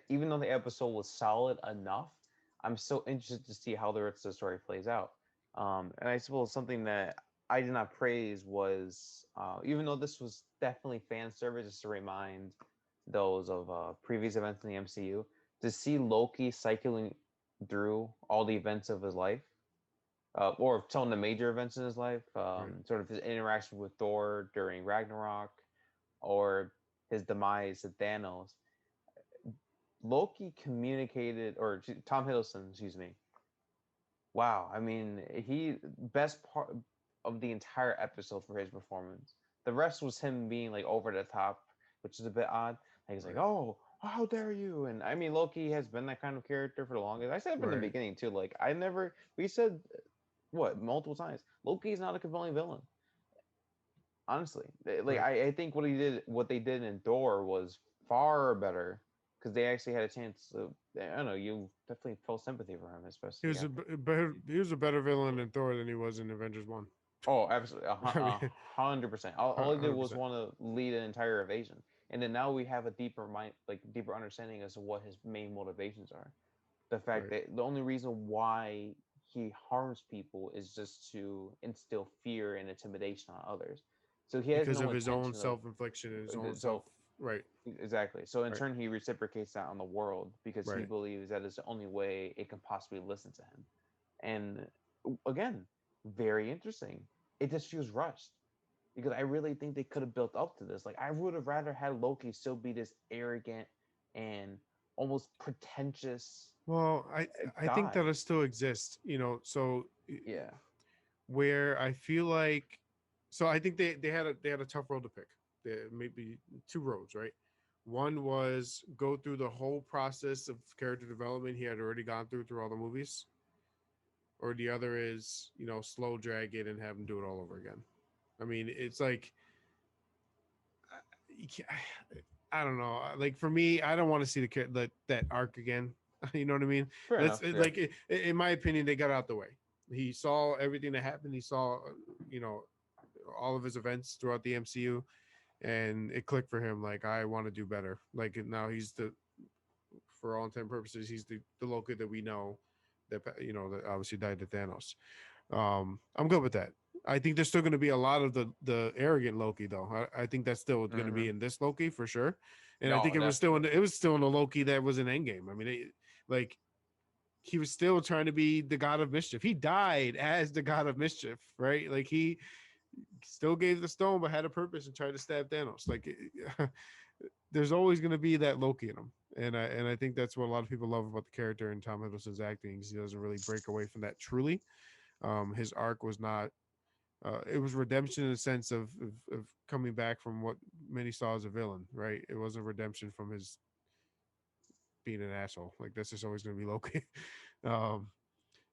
[SPEAKER 2] even though the episode was solid enough, I'm so interested to see how the rest of the story plays out. And I suppose something that I did not praise was, even though this was definitely fan service, just to remind those of previous events in the MCU, to see Loki cycling through all the events of his life, or some of the major events in his life,
[SPEAKER 1] Right.
[SPEAKER 2] sort of his interaction with Thor during Ragnarok, or his demise at Thanos. Loki communicated, or Tom Hiddleston, excuse me. Wow, I mean, he best part of the entire episode for his performance. The rest was him being like over the top, which is a bit odd. Like, he's like,
[SPEAKER 1] Right.
[SPEAKER 2] "Oh, how dare you!" And I mean, Loki has been that kind of character for the longest. I said from the
[SPEAKER 1] Right.
[SPEAKER 2] beginning too. Like, I never. We said what multiple times. Loki is not a compelling villain, honestly. Like
[SPEAKER 1] Right.
[SPEAKER 2] I think what they did in Thor was far better because they actually had a chance. I don't know. You definitely felt sympathy for him,
[SPEAKER 1] He
[SPEAKER 2] especially
[SPEAKER 1] was
[SPEAKER 2] after.
[SPEAKER 1] better. He was a better villain in Thor than he was in Avengers One.
[SPEAKER 2] Oh, absolutely,
[SPEAKER 1] I mean,
[SPEAKER 2] 100%. All he did
[SPEAKER 1] hundred
[SPEAKER 2] was
[SPEAKER 1] percent.
[SPEAKER 2] want to lead an entire invasion, and then now we have a deeper mind, like deeper understanding as to what his main motivations are. The fact
[SPEAKER 1] Right.
[SPEAKER 2] that the only reason why he harms people is just to instill fear and intimidation on others. So he has
[SPEAKER 1] Because
[SPEAKER 2] no
[SPEAKER 1] of his own
[SPEAKER 2] intention of
[SPEAKER 1] self-infliction and his own self.
[SPEAKER 2] so
[SPEAKER 1] Right.
[SPEAKER 2] exactly. So in
[SPEAKER 1] Right.
[SPEAKER 2] turn, he reciprocates that on the world because he
[SPEAKER 1] Right.
[SPEAKER 2] believes that is the only way it can possibly listen to him. And again, very interesting. It just feels rushed because I really think they could have built up to this. Like I would have rather had Loki still be this arrogant and almost pretentious
[SPEAKER 1] Well, I think
[SPEAKER 2] guy.
[SPEAKER 1] that'll still exist. So
[SPEAKER 2] Yeah.
[SPEAKER 1] where I feel like, so I think they had a tough road to pick. There maybe two roads, right? One was go through the whole process of character development he had already gone through all the movies, or the other is slow drag it and have him do it all over again. I mean, it's like you can't, I don't know. Like for me, I don't want to see that arc again. You know what I mean?
[SPEAKER 2] Fair
[SPEAKER 1] Let's
[SPEAKER 2] enough. Yeah.
[SPEAKER 1] like in my opinion, they got out the way. He saw everything that happened. He saw you know all of his events throughout the MCU, and it clicked for him. Like I want to do better. Like now he's for all intent and purposes, he's the Loki that we know that obviously died to Thanos. I'm good with that. I think there's still going to be a lot of the arrogant Loki though. I think that's still going to
[SPEAKER 2] Mm-hmm.
[SPEAKER 1] be in this Loki for sure, and I think
[SPEAKER 2] No,
[SPEAKER 1] it was still
[SPEAKER 2] definitely.
[SPEAKER 1] in the Loki that was in Endgame. I mean, like he was still trying to be the god of mischief. He died as the god of mischief, right? Like he still gave the stone, but had a purpose and tried to stab Thanos. Like there's always going to be that Loki in him, and I think that's what a lot of people love about the character and Tom Hiddleston's acting. He doesn't really break away from that truly. His arc was not. It was redemption in the sense of coming back from what many saw as a villain, right? It wasn't redemption from his being an asshole. Like that's just always going to be Loki. um,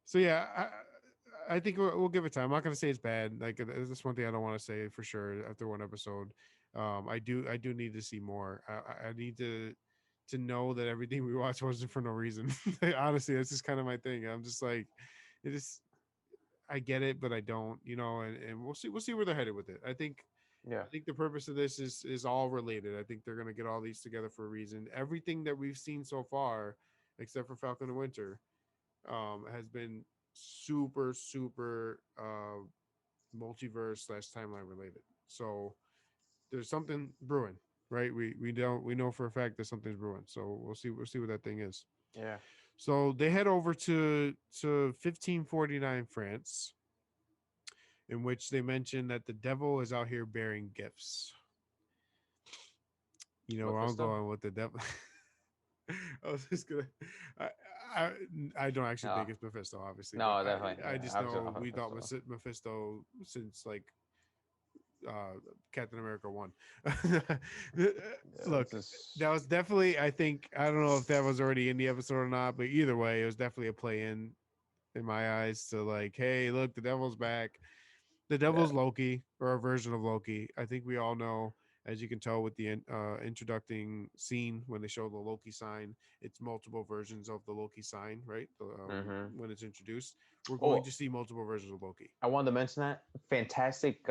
[SPEAKER 1] So yeah, I think we'll give it time. I'm not gonna say it's bad. Like that's one thing I don't want to say for sure after one episode. I do need to see more. I need to know that everything we watch wasn't for no reason. Honestly, that's just kind of my thing. I'm just like, it is. I get it, but I don't. And we'll see where they're headed with it. I think
[SPEAKER 2] Yeah.
[SPEAKER 1] I think the purpose of this is all related. I think they're gonna get all these together for a reason. Everything that we've seen so far, except for Falcon and Winter, has been super super multiverse slash timeline related. So there's something brewing, right? We know for a fact that something's brewing. So we'll see what that thing is.
[SPEAKER 2] Yeah.
[SPEAKER 1] So they head over to 1549 France, in which they mention that the devil is out here bearing gifts. Where I'm
[SPEAKER 2] Mephisto.
[SPEAKER 1] going with the devil. I was just gonna. I, I I don't actually
[SPEAKER 2] No.
[SPEAKER 1] think it's Mephisto, obviously, but
[SPEAKER 2] No, definitely.
[SPEAKER 1] I
[SPEAKER 2] Yeah.
[SPEAKER 1] just
[SPEAKER 2] Obviously,
[SPEAKER 1] know
[SPEAKER 2] not
[SPEAKER 1] we thought
[SPEAKER 2] Mephisto.
[SPEAKER 1] Mephisto since like uh Captain America 1.
[SPEAKER 2] Yeah, it's
[SPEAKER 1] Look,
[SPEAKER 2] just
[SPEAKER 1] that was definitely, I don't know if that was already in the episode or not, but either way, it was definitely a play in my eyes to like, hey, look, the devil's back. The
[SPEAKER 2] yeah.
[SPEAKER 1] devil's Loki, or a version of Loki. I think we all know, as you can tell with the introducing scene when they show the Loki sign, it's multiple versions of the Loki sign, right?
[SPEAKER 2] Mm-hmm.
[SPEAKER 1] When it's introduced, we're going
[SPEAKER 2] Oh,
[SPEAKER 1] to see multiple versions of Loki.
[SPEAKER 2] I wanted to mention that fantastic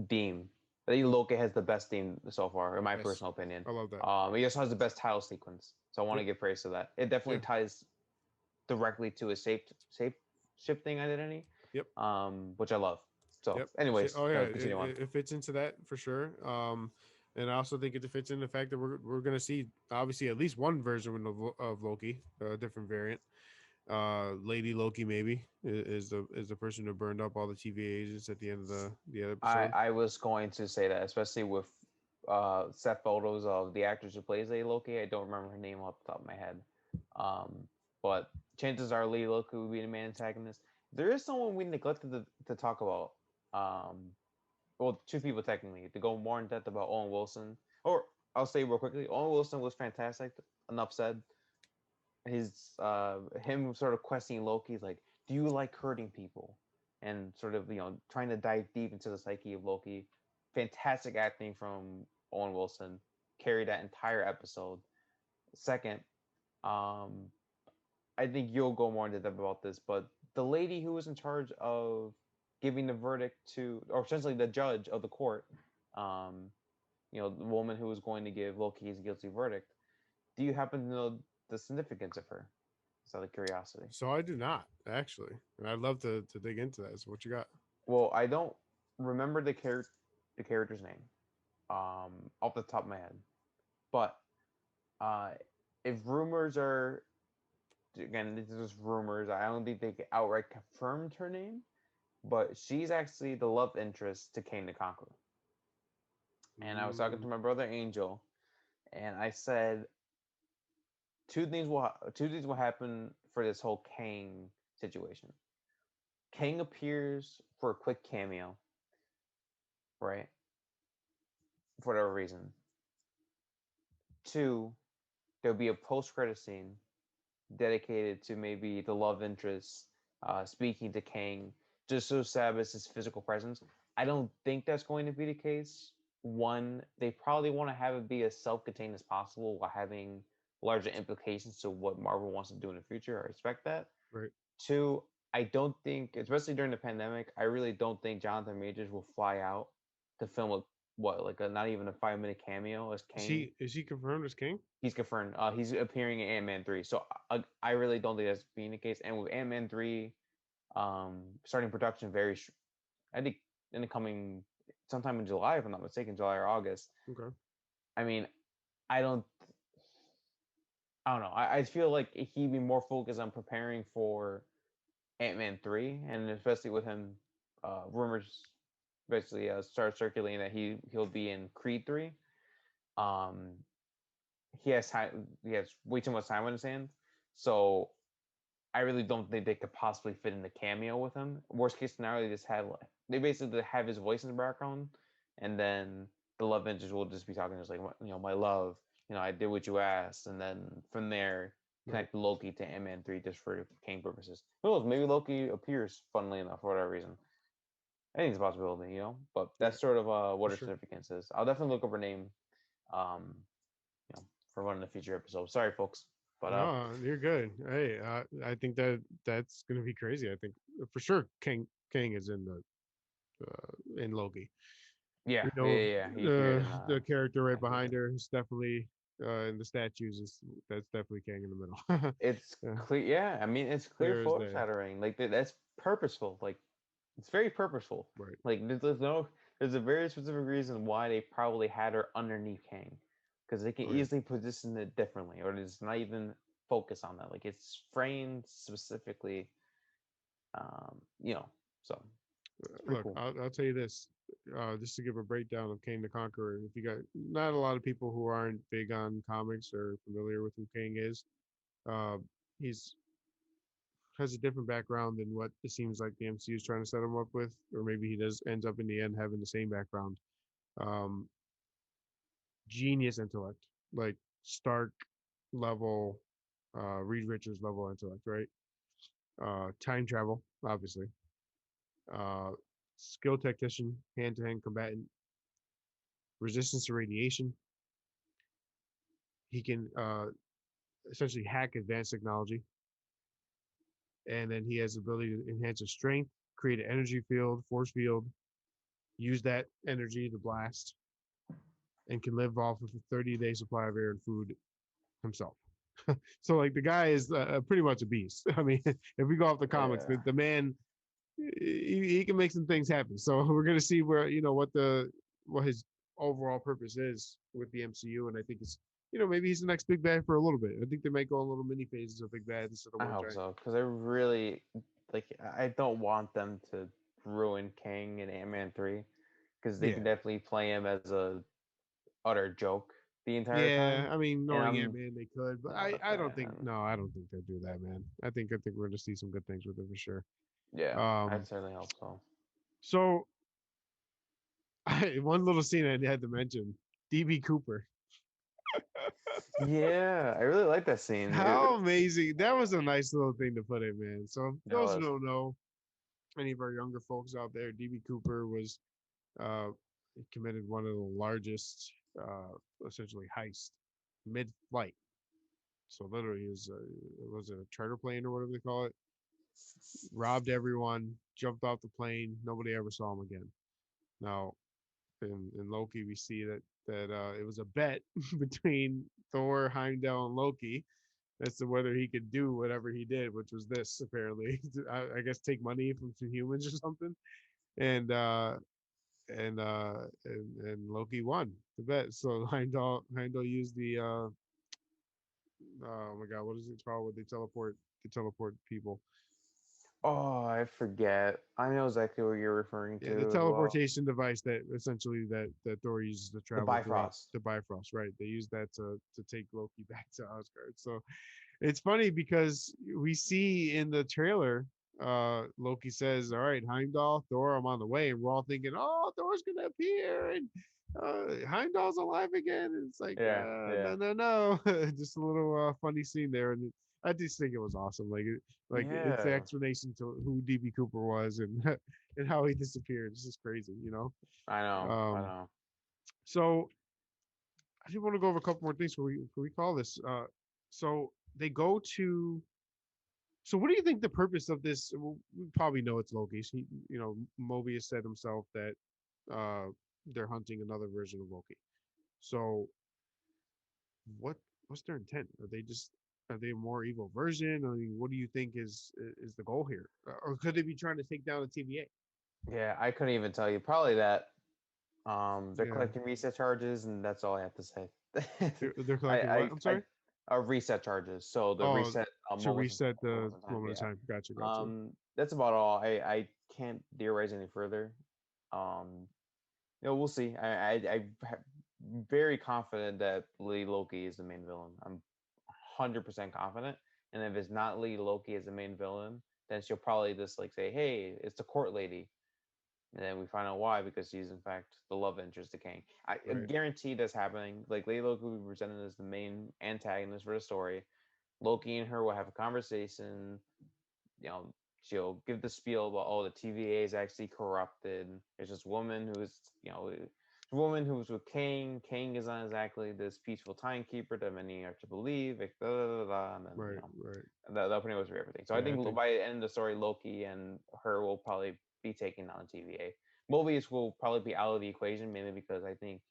[SPEAKER 2] theme. I think Loki has the best theme so far, in my
[SPEAKER 1] Yes,
[SPEAKER 2] personal opinion.
[SPEAKER 1] I love that.
[SPEAKER 2] He also has the best title sequence, so I want
[SPEAKER 1] Yep.
[SPEAKER 2] to give praise to that. It definitely
[SPEAKER 1] Yeah.
[SPEAKER 2] ties directly to his shape shifting identity,
[SPEAKER 1] Yep.
[SPEAKER 2] which I love. So,
[SPEAKER 1] Yep.
[SPEAKER 2] anyways,
[SPEAKER 1] Oh yeah,
[SPEAKER 2] continue on.
[SPEAKER 1] it fits into that for sure. And I also think it fits in the fact that we're gonna see obviously at least one version of Loki, a different variant. Lady Loki maybe is the person who burned up all the TVA agents at the end of the episode.
[SPEAKER 2] I was going to say that, especially with set photos of the actress who plays Lady Loki. I don't remember her name off the top of my head, um, but chances are Lady Loki would be the main antagonist. There is someone we neglected to talk about. Um, well, two people technically to go more in depth about Owen Wilson. Or I'll say real quickly, Owen Wilson was fantastic. Enough said. His him sort of questioning Loki's like, do you like hurting people? And sort of trying to dive deep into the psyche of Loki. Fantastic acting from Owen Wilson. Carried that entire episode. Second, um, I think you'll go more into depth about this, but the lady who was in charge of giving the verdict to, or essentially the judge of the court, um, the woman who was going to give Loki his guilty verdict. Do you happen to know the significance of her? Just out of curiosity.
[SPEAKER 1] So I do not actually, and I'd love to dig into that. So what you got?
[SPEAKER 2] Well, I don't remember the character's name off the top of my head, but uh, if rumors are again, this is rumors. I don't think they outright confirmed her name, but she's actually the love interest to Kane the Conqueror. And I was talking to
[SPEAKER 1] Mm,
[SPEAKER 2] my brother Angel, and I said two things will happen for this whole Kang situation. Kang appears for a quick cameo, right? For whatever reason. Two, there'll be a post-credit scene dedicated to maybe the love interest speaking to Kang, just so Samus's physical presence. I don't think that's going to be the case. One, they probably want to have it be as self-contained as possible while having larger implications to what Marvel wants to do in the future. I respect that.
[SPEAKER 1] right.
[SPEAKER 2] Two, I don't think, especially during the pandemic, I really don't think Jonathan Majors will fly out to film a what, like a not even a 5 minute cameo as
[SPEAKER 1] Is
[SPEAKER 2] Kang.
[SPEAKER 1] he confirmed as king?
[SPEAKER 2] He's confirmed. He's appearing in Ant-Man 3. So I really don't think that's being the case. And with Ant-Man 3 starting production I think in the coming sometime in July, if I'm not mistaken, July or August.
[SPEAKER 1] Okay.
[SPEAKER 2] I mean, I don't I don't know. I feel like he'd be more focused on preparing for Ant-Man 3, and especially with him rumors basically start circulating that he'll be in Creed 3. Um he has way too much time on his hands. So I really don't think they could possibly fit in the cameo with him. Worst case scenario, they basically have his voice in the background, and then the love interest will just be talking just like my love, I did what you asked, and then from there
[SPEAKER 1] Right.
[SPEAKER 2] connect Loki to Ant-Man 3 just for Kang purposes. Who knows? Maybe Loki appears, funnily enough, for whatever reason. Anything's a possibility, you know. But
[SPEAKER 1] Yeah,
[SPEAKER 2] that's sort of
[SPEAKER 1] for
[SPEAKER 2] what her
[SPEAKER 1] sure.
[SPEAKER 2] significance is. I'll definitely look up her name, um, for one of the future episodes. Sorry, folks, but
[SPEAKER 1] No, you're good. Hey, I think that's gonna be crazy. I think for sure King is in Loki.
[SPEAKER 2] yeah,
[SPEAKER 1] You
[SPEAKER 2] yeah,
[SPEAKER 1] know,
[SPEAKER 2] yeah, yeah. He appeared in
[SPEAKER 1] the character right
[SPEAKER 2] Ant
[SPEAKER 1] behind
[SPEAKER 2] 3.
[SPEAKER 1] her is definitely in the statues is that's definitely King in the middle.
[SPEAKER 2] It's
[SPEAKER 1] Yeah,
[SPEAKER 2] clear. Yeah, I mean, it's clear
[SPEAKER 1] clear as day.
[SPEAKER 2] foreshadowing. Like that's purposeful. Like it's very purposeful.
[SPEAKER 1] Right,
[SPEAKER 2] Like there's a very specific reason why they probably had her underneath Kang, because they can
[SPEAKER 1] right.
[SPEAKER 2] easily position it differently, or it's not even focus on that. Like it's framed specifically. You know, so it's pretty
[SPEAKER 1] Look,
[SPEAKER 2] cool.
[SPEAKER 1] I'll tell you this, just to give a breakdown of King the Conqueror. If you got not a lot of people who aren't big on comics or familiar with who King is, uh, he's has a different background than what it seems like the MCU is trying to set him up with, or maybe he does ends up in the end having the same background. Um, Genius intellect, like Stark level, Reed Richards level intellect, right? Time travel, obviously. Uh, Skill technician, hand to hand combatant, resistance to radiation. He can essentially hack advanced technology, and then he has the ability to enhance his strength, create an energy field, force field, use that energy to blast, and can live off of a 30-day supply of air and food himself. So like the guy is pretty much a beast. I mean, if we go off the comics,
[SPEAKER 2] Yeah.
[SPEAKER 1] the man he can make some things happen. So we're gonna see where what his overall purpose is with the MCU, and I think it's maybe he's the next big bad for a little bit. I think they might go in little mini phases of big bad instead of
[SPEAKER 2] I
[SPEAKER 1] one
[SPEAKER 2] hope
[SPEAKER 1] giant.
[SPEAKER 2] so, because I really like. I don't want them to ruin Kang in Ant-Man 3, because they
[SPEAKER 1] Yeah,
[SPEAKER 2] can definitely play him as a utter joke the entire
[SPEAKER 1] yeah.
[SPEAKER 2] time,
[SPEAKER 1] I mean,
[SPEAKER 2] and
[SPEAKER 1] knowing Ant
[SPEAKER 2] I'm
[SPEAKER 1] Man, they could, but
[SPEAKER 2] not a
[SPEAKER 1] I don't think
[SPEAKER 2] fan.
[SPEAKER 1] no, I don't think they'll do that, man. I think we're gonna see some good things with it for sure.
[SPEAKER 2] Yeah, I
[SPEAKER 1] Um,
[SPEAKER 2] certainly hope so.
[SPEAKER 1] so one little scene I had to mention: DB Cooper.
[SPEAKER 2] Yeah, I really like that scene.
[SPEAKER 1] How amazing! That was a nice little thing to put in, man. So
[SPEAKER 2] It
[SPEAKER 1] those who
[SPEAKER 2] was.
[SPEAKER 1] don't know, any of our younger folks out there, DB Cooper was uh, committed one of the largest, essentially heist mid-flight. So literally, was it a charter plane or whatever they call it? Robbed everyone, jumped off the plane. Nobody ever saw him again. Now, in Loki, we see that it was a bet between Thor, Heimdall, and Loki as to whether he could do whatever he did, which was this apparently. I guess take money from some humans or something, and and Loki won the bet. So Heimdall used the oh my god, what is it called? When they teleport people.
[SPEAKER 2] Oh, I forget. I know exactly what you're referring
[SPEAKER 1] Yeah, the
[SPEAKER 2] to as well.
[SPEAKER 1] teleportation device that essentially that Thor uses to
[SPEAKER 2] The
[SPEAKER 1] travel throughout
[SPEAKER 2] Bifrost.
[SPEAKER 1] the Bifrost, right? They use that to take Loki back to Asgard. So it's funny because we see in the trailer, Loki says, "All right, Heimdall, Thor, I'm on the way," and we're all thinking, "Oh, Thor's gonna appear and Heimdall's alive again." And it's like,
[SPEAKER 2] Yeah, yeah,
[SPEAKER 1] no, no, no, just a little funny scene there, and I just think it was awesome. Like it's the
[SPEAKER 2] yeah.
[SPEAKER 1] explanation to who DB Cooper was and and how he disappeared. It's just crazy.
[SPEAKER 2] I know, I
[SPEAKER 1] Um,
[SPEAKER 2] know.
[SPEAKER 1] so I just want to go over a couple more things before we call this. So they go to so what do you think the purpose of this? Well, we probably know it's Loki's. Mobius said himself that uh, they're hunting another version of Loki. So what what's their intent? Are they a more evil version? I mean, what do you think is the goal here? Or could they be trying to take down the TVA?
[SPEAKER 2] Yeah, I couldn't even tell you. Probably that. They're
[SPEAKER 1] Yeah,
[SPEAKER 2] collecting reset charges, and that's all I have to say.
[SPEAKER 1] they're
[SPEAKER 2] I,
[SPEAKER 1] collecting what?
[SPEAKER 2] I,
[SPEAKER 1] I'm
[SPEAKER 2] I,
[SPEAKER 1] sorry.
[SPEAKER 2] reset charges. So the
[SPEAKER 1] Oh,
[SPEAKER 2] reset
[SPEAKER 1] to
[SPEAKER 2] moments
[SPEAKER 1] reset the
[SPEAKER 2] of time.
[SPEAKER 1] moment of
[SPEAKER 2] Yeah.
[SPEAKER 1] time. Gotcha, gotcha.
[SPEAKER 2] That's about all. I can't theorize any further. Um, we'll see. Very confident that Lee Loki is the main villain. I'm 100% confident. And if it's not Lee Loki as the main villain, then she'll probably just like say, "Hey, it's the court lady," and then we find out why, because she's in fact the love interest to Kang. I
[SPEAKER 1] Right.
[SPEAKER 2] guarantee that's happening. Like Lee Loki will be presented as the main antagonist for the story, Loki and her will have a conversation. You know, she'll give the spiel about, oh, the TVA is actually corrupted. There's this woman who's, a woman who's with Kang. Kang is not exactly this peaceful timekeeper that many are to believe. Like, and then
[SPEAKER 1] Right, right.
[SPEAKER 2] that pretty much be everything. So I
[SPEAKER 1] Yeah, I
[SPEAKER 2] think
[SPEAKER 1] think
[SPEAKER 2] by the end of the story, Loki and her will probably be taking on TVA. Mobius will probably be out of the equation, mainly because I think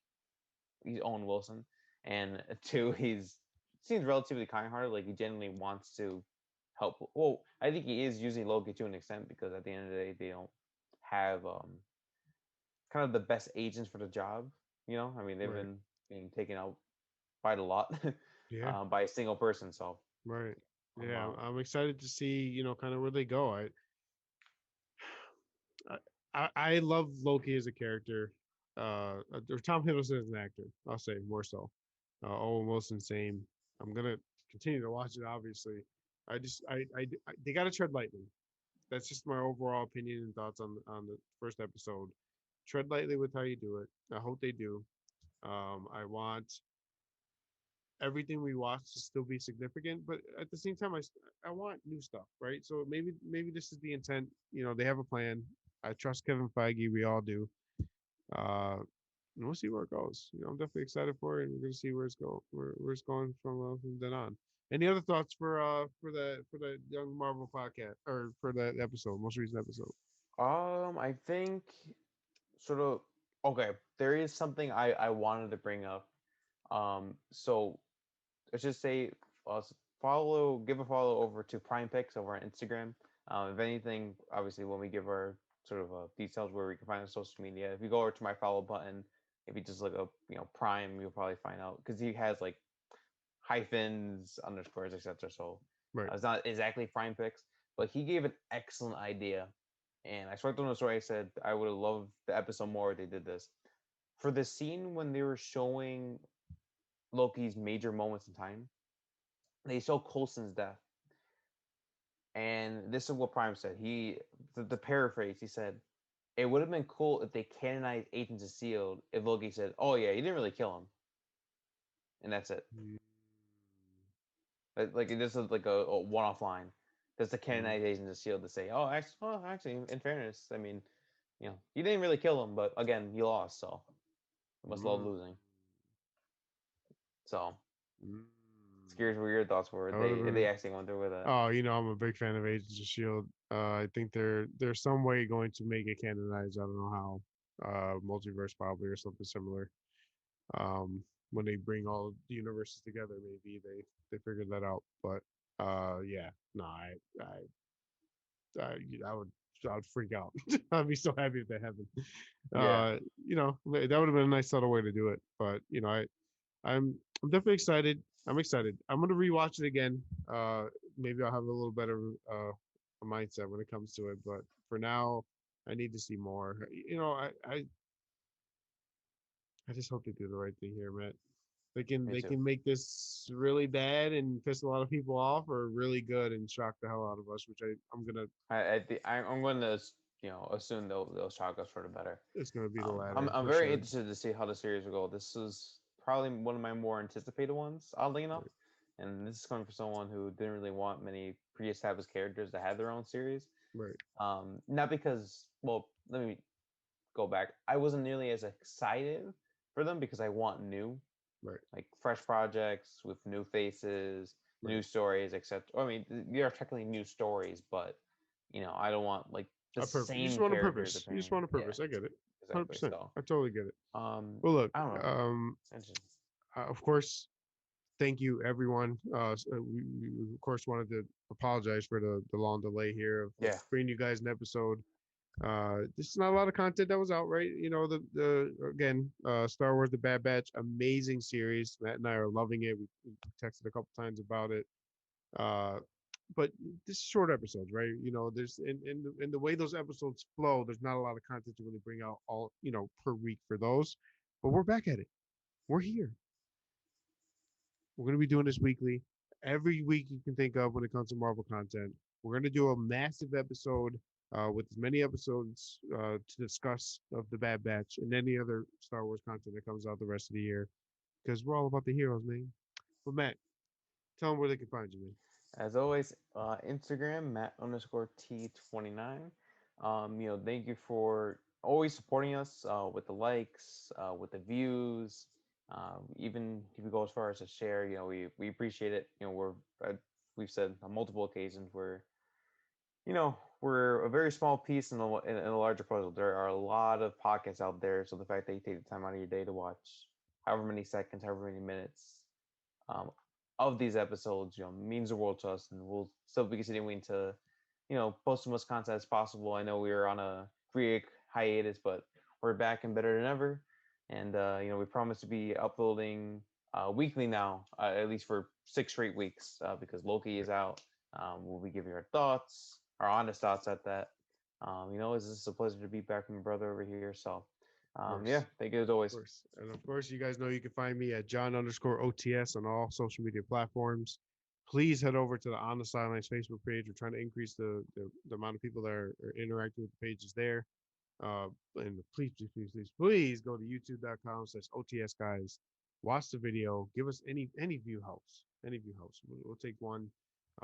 [SPEAKER 2] he's Owen Wilson, and two, he's seems relatively kind-hearted. Like he genuinely wants to help. Well, I think he is using Loki to an extent because at the end of the day, they don't have kind of the best agents for the job. I mean, they've
[SPEAKER 1] right.
[SPEAKER 2] been being taken out quite a lot
[SPEAKER 1] Yeah,
[SPEAKER 2] by a single person. So,
[SPEAKER 1] right.
[SPEAKER 2] um,
[SPEAKER 1] Yeah,
[SPEAKER 2] uh,
[SPEAKER 1] I'm excited to see, kind of where they go. I, I love Loki as a character. Or Tom Hiddleston as an actor. I'll say more so. Owen Wilson, same. I'm gonna continue to watch it. Obviously, they got to tread lightly. That's just my overall opinion and thoughts on the first episode. Tread lightly with how you do it. I hope they do. I want everything we watch to still be significant, but at the same time, I want new stuff, right? So maybe this is the intent. They have a plan. I trust Kevin Feige. We all do. Uh, and we'll see where it goes. I'm definitely excited for it, and we're gonna see where it's going from then on. Any other thoughts for the Young Marvel podcast or for the episode, most recent episode?
[SPEAKER 2] I think sort of okay. There is something I wanted to bring up. So let's just say give a follow over to Prime Picks over on Instagram. If anything, obviously when we give our sort of details where we can find on social media, if you go over to my follow button, if you just look up Prime, you'll probably find out because he has like hyphens, underscores, etc. So
[SPEAKER 1] Right.
[SPEAKER 2] it's not exactly Prime Picks, but he gave an excellent idea. And I spoke on the story. I said I would have loved the episode more if they did this. For the scene when they were showing Loki's major moments in time, they show Coulson's death. And this is what Prime said. The paraphrase, he said, it would have been cool if they canonized Agents of S.H.I.E.L.D. if Loki said, oh, yeah, you didn't really kill him. And that's it.
[SPEAKER 1] Mm,
[SPEAKER 2] Like this is like a one off line. That's the
[SPEAKER 1] mm,
[SPEAKER 2] canonized Agents of S.H.I.E.L.D. to say, actually, in fairness, I mean, you didn't really kill him, but again, you lost, so you must love
[SPEAKER 1] mm,
[SPEAKER 2] losing. So,
[SPEAKER 1] mm.
[SPEAKER 2] it's curious what your thoughts were
[SPEAKER 1] That would have
[SPEAKER 2] if they
[SPEAKER 1] been.
[SPEAKER 2] actually went through with it.
[SPEAKER 1] Oh, I'm a big fan of Agents of Shield. I think there's some way going to make it canonized. I don't know how. Multiverse probably or something similar. Um, when they bring all the universes together, maybe they figured that out. But yeah, no, I would freak out. I'd be so happy if that happened.
[SPEAKER 2] Yeah,
[SPEAKER 1] That would have been a nice subtle way to do it. But I'm definitely excited. I'm excited. I'm gonna rewatch it again. Maybe I'll have a little better mindset when it comes to it. But for now, I need to see more. I just hope they do the right thing here, Matt. They can
[SPEAKER 2] me
[SPEAKER 1] they
[SPEAKER 2] too.
[SPEAKER 1] can make this really bad and piss a lot of people off, or really good and shock the hell out of us. Which I'm gonna.
[SPEAKER 2] I'm going to assume they'll shock us for the better.
[SPEAKER 1] It's gonna be the
[SPEAKER 2] I'm
[SPEAKER 1] latter
[SPEAKER 2] I'm
[SPEAKER 1] for
[SPEAKER 2] very
[SPEAKER 1] sure.
[SPEAKER 2] interested to see how the series will go. This is probably one of my more anticipated ones, oddly enough.
[SPEAKER 1] Right.
[SPEAKER 2] And this is coming from someone who didn't really want many pre-established characters to have their own series.
[SPEAKER 1] Right.
[SPEAKER 2] Not because, well, let me go back. I wasn't nearly as excited for them because I want new,
[SPEAKER 1] Right.
[SPEAKER 2] like fresh projects with new faces,
[SPEAKER 1] Right.
[SPEAKER 2] new stories, etc. I mean, they are technically new stories, but I don't want like the
[SPEAKER 1] A purpose. You just
[SPEAKER 2] same
[SPEAKER 1] want a
[SPEAKER 2] characters
[SPEAKER 1] purpose. You just
[SPEAKER 2] appearing.
[SPEAKER 1] want a
[SPEAKER 2] Yeah,
[SPEAKER 1] purpose. I get it. Hundred
[SPEAKER 2] exactly.
[SPEAKER 1] percent.
[SPEAKER 2] So,
[SPEAKER 1] I totally get it. Well, look.
[SPEAKER 2] I don't know. Interesting.
[SPEAKER 1] Of course, thank you everyone. We of course wanted to apologize for the long delay here of
[SPEAKER 2] Yeah,
[SPEAKER 1] bringing you guys an episode. This is not a lot of content that was out, right? The again, Star Wars: The Bad Batch, amazing series. Matt and I are loving it. We texted a couple times about it. Uh, but this is short episodes, right? There's in the way those episodes flow, there's not a lot of content to really bring out all per week for those. But we're back at it. We're here. We're going to be doing this weekly. Every week you can think of when it comes to Marvel content. We're going to do a massive episode with as many episodes to discuss of the Bad Batch and any other Star Wars content that comes out the rest of the year because we're all about the heroes, man. But Matt, Tell them where they can find you, man.
[SPEAKER 2] As always, Instagram, Matt underscore T29. Thank you for always supporting us with the likes, with the views. Even if you go as far as a share, we appreciate it. We've said on multiple occasions we're a very small piece in a larger puzzle. There are a lot of podcasts out there, so the fact that you take the time out of your day to watch however many seconds, however many minutes um, of these episodes, means the world to us, and we'll still be continuing to, post the most content as possible. I know we were on a 3 week hiatus, but we're back and better than ever. And we promise to be uploading weekly now, at least for 6 straight weeks, because Loki is out. We'll be giving our thoughts, our honest thoughts at that. It's just a pleasure to be back with my brother over here. So,
[SPEAKER 1] Of
[SPEAKER 2] yeah,
[SPEAKER 1] course.
[SPEAKER 2] thank you as always.
[SPEAKER 1] Of course. And of course, you guys know you can find me at John underscore OTS on all social media platforms. Please head over to the On the Sidelines Facebook page. We're trying to increase the amount of people that are interacting with the pages there. And please go to youtube.com/OTS guys. Watch the video. Give us any view helps. Any view helps. We'll take one.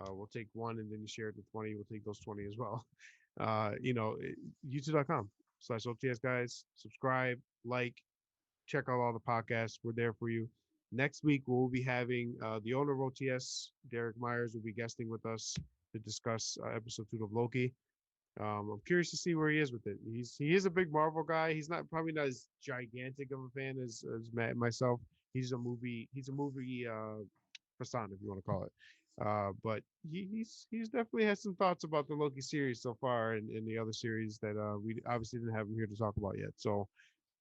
[SPEAKER 1] We'll take one, and then you share it to 20. We'll take those 20 as well. YouTube.com/OTS guys. Subscribe, like, check out all the podcasts. We're there for you. Next week, we'll be having the owner of OTS, Derek Myers, will be guesting with us to discuss episode 2 of Loki. I'm curious to see where he is with it. He is a big Marvel guy. He's not probably not as gigantic of a fan as Matt and myself. He's a movie persona, if you want to call it. But he's definitely has some thoughts about the Loki series so far, and the other series that we obviously didn't have him here to talk about yet. So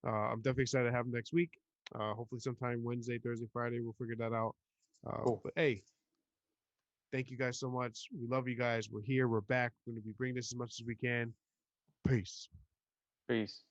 [SPEAKER 1] I'm definitely excited to have him next week. Hopefully sometime Wednesday, Thursday, Friday, we'll figure that out.
[SPEAKER 2] Cool.
[SPEAKER 1] But hey, thank you guys so much. We love you guys. We're here. We're back. We're going to be bringing this as much as we can. Peace.
[SPEAKER 2] Peace.